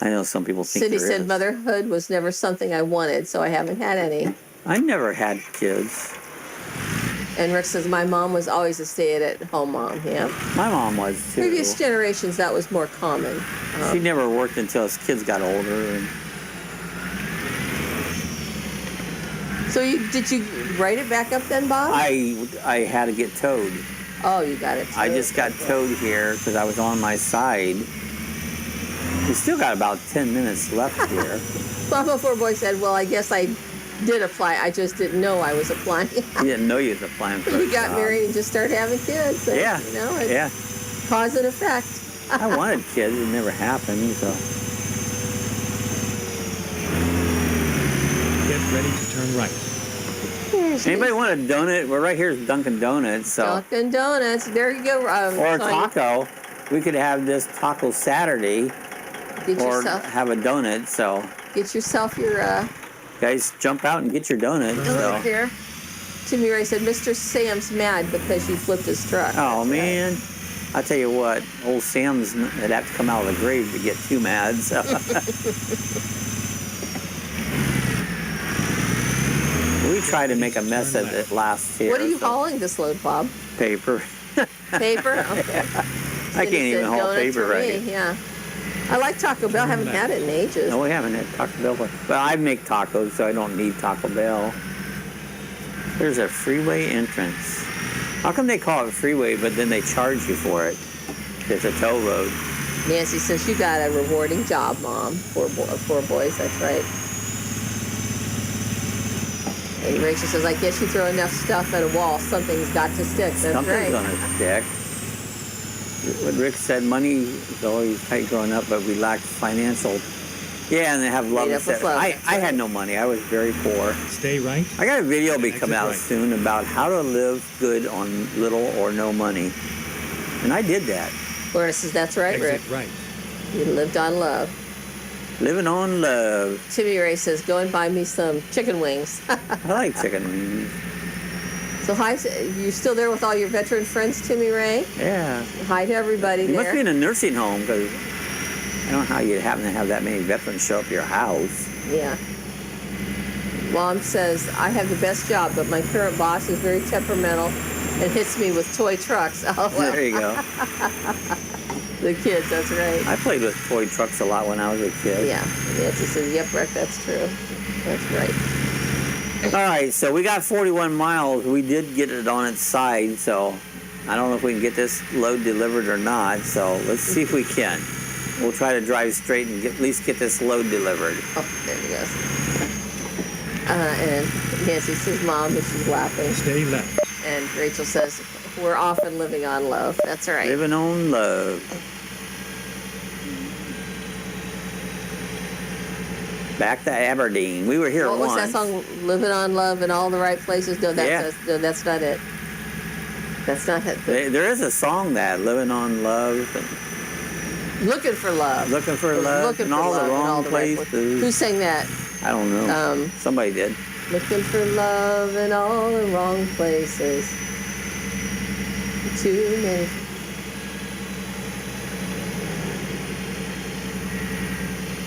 I know some people think Cindy there said is. motherhood was never something I wanted, so I haven't had any. I never had kids. And Rick says my mom was always a stay-at-home mom. Yeah. My mom was too. Previous generations, that was more common. She never worked until his kids got older. And So did you write it back up then, Bob? I had to get towed. Oh, you got it. I just got towed here because I was on my side. We still got about 10 minutes left here. Mama Four Boy said, well, I guess I did apply. I just didn't know I was applying. You didn't know you was applying for a You got job. married and just started having kids. So, Yeah. You know, it's Yeah. cause and effect. I wanted kids. It never happened. So Get ready to turn right. anybody want a donut? We're right here at Dunkin' Donuts. So Dunkin' Donuts. There you go. or a Sonia. taco. We could have this taco Saturday Get or yourself, have a donut. So your guys, jump out and get your donut. donut So. here. Timmy Ray said, Mr. Sam's mad because you flipped his truck. Oh That's right. man, I tell you what, old Sam's would have to come out of the grave to get too mad. So. We tried to make a mess of it last year. What are you so- hauling this load, Bob? Paper. Paper? Okay. I can't even haul Donuts paper for right. me, yeah. I like Taco Bell. Haven't had it in ages. No, we haven't had Taco Bell. Well, I make tacos, so I don't need Taco Bell. There's a freeway entrance. How come they call it freeway, but then they charge you for it? It's a toll road. Nancy says you got a rewarding job, Mom. Four boys, that's right. And Rachel says, I guess you throw enough stuff at a wall, something's got to stick. That's Something's right. gonna stick. What Rick said, money is always tight growing up, but we lacked financial. Yeah, and they have love. Made up with love, I that's had right. no money. I was very poor. Stay right. I got a video be Exit coming out right. soon about how to live good on little or no money. And I did that. Lorna says, that's right, Rick. Exit right. You lived on love. Living on love. Timmy Ray says, go and buy me some chicken wings. I like chicken wings. So hi, you still there with all your veteran friends, Timmy Ray? Yeah. Hi to everybody You there. must be in a nursing home because I don't know how you happen to have that many veterans show up at your house. Yeah. Mom says, I have the best job, but my current boss is very temperamental and hits me with toy trucks. Oh, well. There you go. The kids, that's right. I played with toy trucks a lot when I was a kid. Yeah. Nancy says, yep, Rick, that's true. That's right. All right, so we got 41 miles. We did get it on its side, so I don't know if we can get this load delivered or not. So let's see if we can. We'll try to drive straight and at least get this load delivered. Oh, there he goes. And Nancy says, Mom, and she's laughing. Stay left. And Rachel says, We're often living on love. That's right. Living on love. Back to Aberdeen. We were here What once. was that song? Living on love in all the right places? No, Yeah. that's not it. That's not it. There is a song that living on love, and Looking for love. looking for love Looking in for all love the in all wrong the right places. Who sang that? I don't know. Somebody did. Looking for love in all the wrong places. Too many.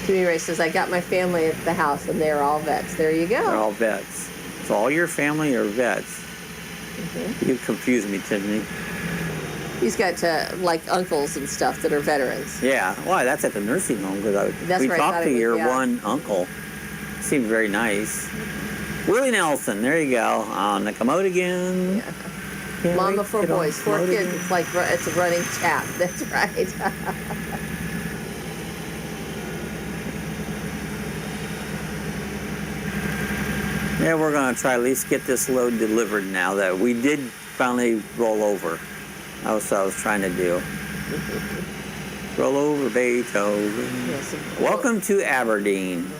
Jimmy Ray says, I got my family at the house and they're all vets. There you go. They're all vets. So all your family are vets. Mm-hmm. You confuse me, Tiffany. He's got like uncles and stuff that are veterans. Yeah. Why? That's at the nursing home because That's we where I thought talked it to was, your yeah. one uncle. Seemed very nice. Willie Nelson. There you go. On the commode again. Yeah. Can't Mama, wait to 4 get on boys, the 4 commode kids. again. It's like it's a running chat. That's right. Yeah, we're going to try at least get this load delivered now that we did finally roll over. That was what I was trying to do. Roll over, Beethoven. Yes. Welcome to Aberdeen.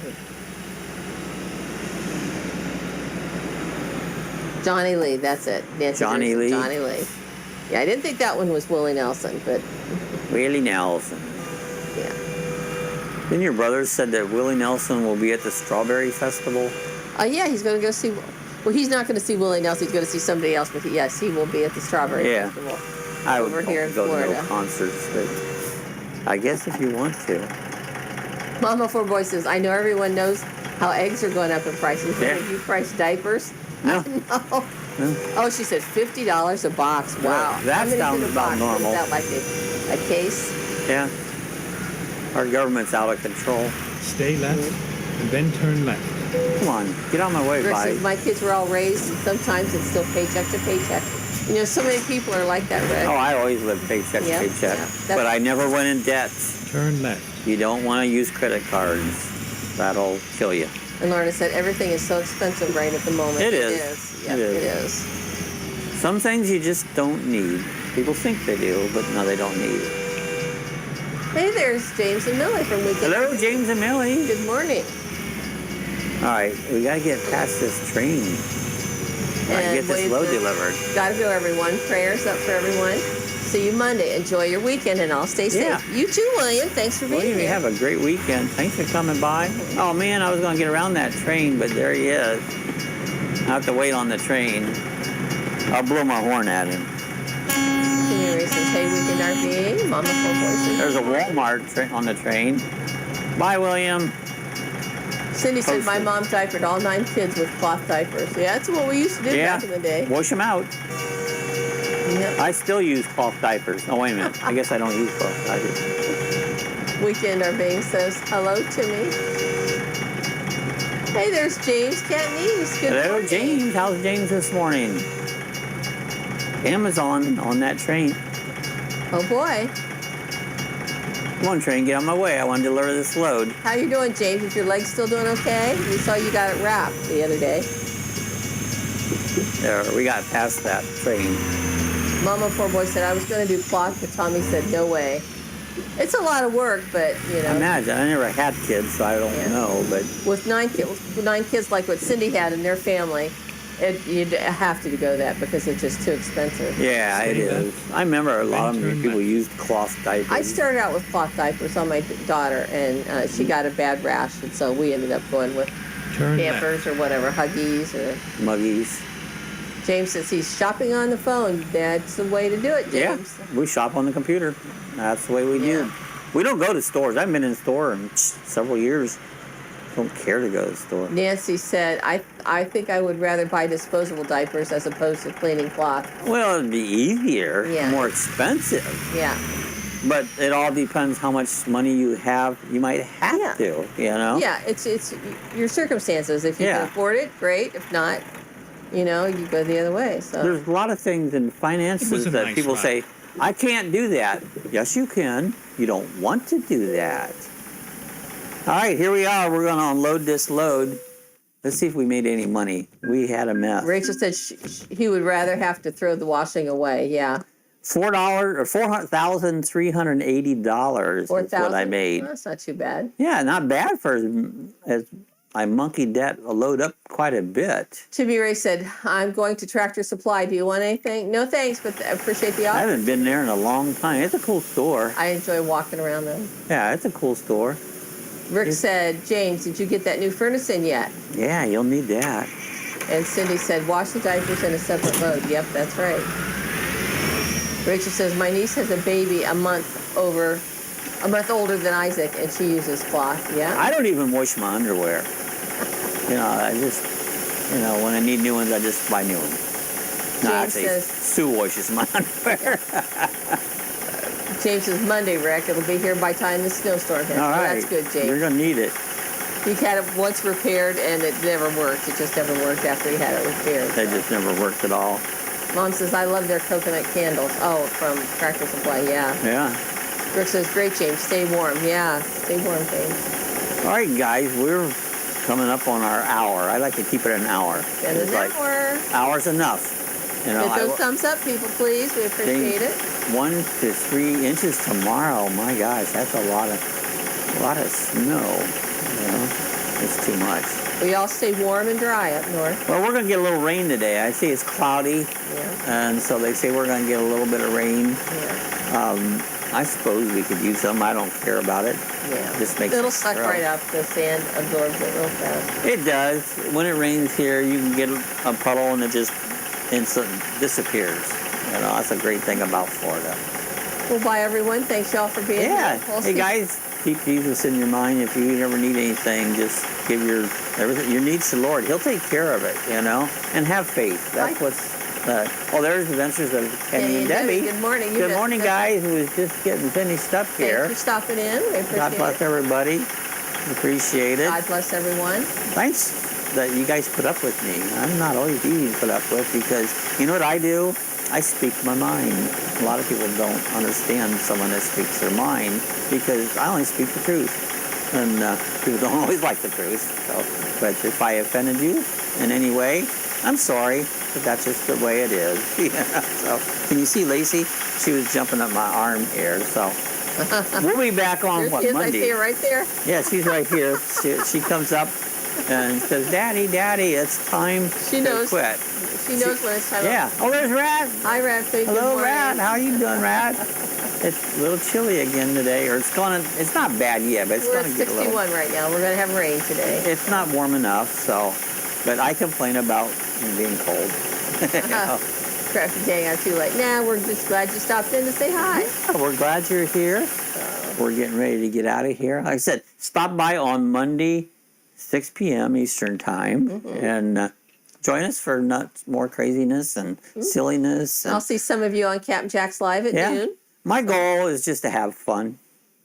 Johnny Lee, that's it. Nancy Johnny Drew, Lee. Johnny Lee. Yeah, I didn't think that one was Willie Nelson, but Willie Nelson. yeah. Then your brother said that Willie Nelson will be at the Strawberry Festival. Yeah, he's going to go see. Well, he's not going to see Willie Nelson. He's going to see somebody else. But yes, he will be at the Strawberry Yeah. Festival. I would Over here in go to Florida. no concerts, but I guess if you want to. Mama 4 Boy says, I know everyone knows how eggs are going up in prices. But Yeah. have you priced diapers? No. No. No. Oh, she said $50 a box. Wow. Well, that How many sounds is in a about box? normal. Is that like a case? Yeah. Our government's out of control. Stay left and then turn left. Come on, get on my way, Rick bye. says, my kids were all raised, and sometimes it's still paycheck to paycheck. You know, so many people are like that, Rick. Oh, I always lived paycheck Yeah, to paycheck. yeah. That's- But I never went in debt. Turn left. You don't want to use credit cards. That'll kill you. And Lorna said, everything is so expensive right at the moment. It It is. is. Yeah, It is. it is. Some things you just don't need. People think they do, but no, they don't need. Hey, there's James and Millie from Weekend. Hello, James and Millie. Good morning. All right, we got to get past this train. Get this William load says, delivered. Gotta go, everyone. Prayers up for everyone. See you Monday. Enjoy your weekend and all stay safe. Yeah. You too, William. Thanks for being William, you here. have a great weekend. Thanks for coming by. Oh, man, I was going to get around that train, but there he is. I have to wait on the train. I'll blow my horn at him. Mary says, hey, Weekend RV. Mama 4 Voices. There's a Walmart on the train. Bye, William. Cindy said, my Posted. mom diapered all 9 kids with cloth diapers. Yeah, that's what we used to do Yeah. back in the day. Wash them out. Yep. I still use cloth diapers. Oh, wait a minute. I guess I don't use cloth diapers. Weekend RV says, hello to me. Hey, there's James Cantonese. Good Hello, morning. James. How's James this morning? Amazon on that train. Oh, boy. Come on, train, get on my way. I want to deliver this load. How you doing, James? Is your leg still doing okay? We saw you got it wrapped the other day. There, we got past that train. Mama 4 Boy said, I was going to do cloth, but Tommy said, no way. It's a lot of work, but, you know. Imagine, I never had kids, so I don't Yeah. know, but With 9 kids like what Cindy had in their family, you'd have to go that because it's just too expensive. yeah, it Stay left. is. I remember a lot of Then turn people left. used cloth diapers. I started out with cloth diapers on my daughter, and she got a bad rash, and so we ended up going with Turn left. Pampers or whatever, Huggies or... Muggies. James says he's shopping on the phone. That's the way to do it, Yeah, James. we shop on the computer. That's the way we Yeah. do. We don't go to stores. I haven't been in a store in several years. Don't care to go to the store. Nancy said, I think I would rather buy disposable diapers as opposed to cleaning cloth. Well, it'd be easier, Yeah. more expensive. Yeah. But it all depends how much money you have. You might have Yeah. to, you know? Yeah, it's your circumstances. If you Yeah. can afford it, great. If not, you know, you go the other way. So There's a lot of things in It finances was a that nice people ride. say, I can't do that. Yes, you can. You don't want to do that. All right, here we are. We're going to unload this load. Let's see if we made any money. We had a mess. Rachel said he would rather have to throw the washing away. Yeah. $4,380 is what I made. Well, that's not too bad. Yeah, not bad for as I monkeyed that load up quite a bit. Chibi Ray said, I'm going to Tractor Supply. Do you want anything? No thanks, but I appreciate the I offer. haven't been there in a long time. It's a cool store. I enjoy walking around them. Yeah, it's a cool store. Rick said, James, did you get that new furnace in yet? Yeah, you'll need that. And Cindy said, wash the diapers in a separate load. Yep, that's right. Rachel says, my niece has a baby a month older than Isaac, and she uses cloth. Yeah. I don't even wash my underwear. You know, I just, when I need new ones, I just buy new ones. No, actually, Sue washes my underwear. James says, Monday, Rick. It'll be here by the time the snowstorm hits. All right. Well, that's good, James. You're going to need it. He had it once repaired, and it never worked. It just never worked after he had it repaired. They just never worked at all. Mom says, I love their coconut candles. Oh, from Tractor Supply, yeah. Yeah. Rick says, great, James. Stay warm. Yeah, stay warm, James. All right, guys, we're coming up on our hour. I like to keep it an hour. And an hour. Hour's enough. Hit those thumbs up, people, please. We appreciate it. 1 to 3 inches tomorrow. My gosh, that's a lot of snow. It's too much. We all stay warm and dry up north. Well, we're going to get a little rain today. I see it's cloudy. Yeah. And so they say we're going to get a little bit of rain. Yeah. I suppose we could use some. I don't care about it. Yeah. Just makes It'll suck right up. The sand absorbs it real fast. It does. When it rains here, you can get a puddle and it just instantly disappears. That's a great thing about Florida. Well, bye, everyone. Thanks, y'all, for being here. We'll hey, guys, keep Jesus in your mind. If you ever need anything, just give your needs to the Lord. He'll take care of it, and have faith. That's what's... there's Adventures of Kenny and Debbie. Good morning. Good morning, guys. Who was just getting finished up here. Thanks for stopping in. We appreciate God bless everybody. Appreciate it. God bless everyone. Thanks that you guys put up with me. I'm not always easy to put up with because you know what I do? I speak my mind. A lot of people don't understand someone that speaks their mind because I only speak the truth. And people don't always like the truth. But if I offended you in any way, I'm sorry, but that's just the way it is. So, can you see Lacey? She was jumping up my arm here. So, we'll be back on Monday? I see her right there. Yeah, she's right here. She comes up and says, "Daddy, it's time to quit." She knows when it's time. Yeah. Oh, there's Rad. Hi, Rad. Hello, Rad. How you doing, Rad? It's a little chilly again today, or it's not bad yet, but it's going to get a little. We're at 61 right now. We're going to have rain today. It's not warm enough, but I complain about being cold. Crafty dang, I'm too late. Nah, we're just glad you stopped in to say hi. Yeah, we're glad you're here. We're getting ready to get out of here. Like I said, stop by on Monday, 6 p.m. Eastern Time, and join us for more craziness and silliness. And I'll see some of you on Captain Jack's Live at noon. My goal is just to have fun,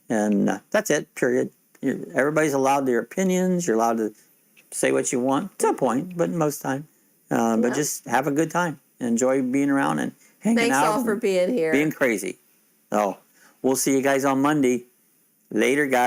and that's it, period. Everybody's allowed their opinions. You're allowed to say what you want, to a point, but most time. But just have a good time. Enjoy being around and hanging out. Thanks all for being here. Being crazy. So, we'll see you guys on Monday. Later, guys.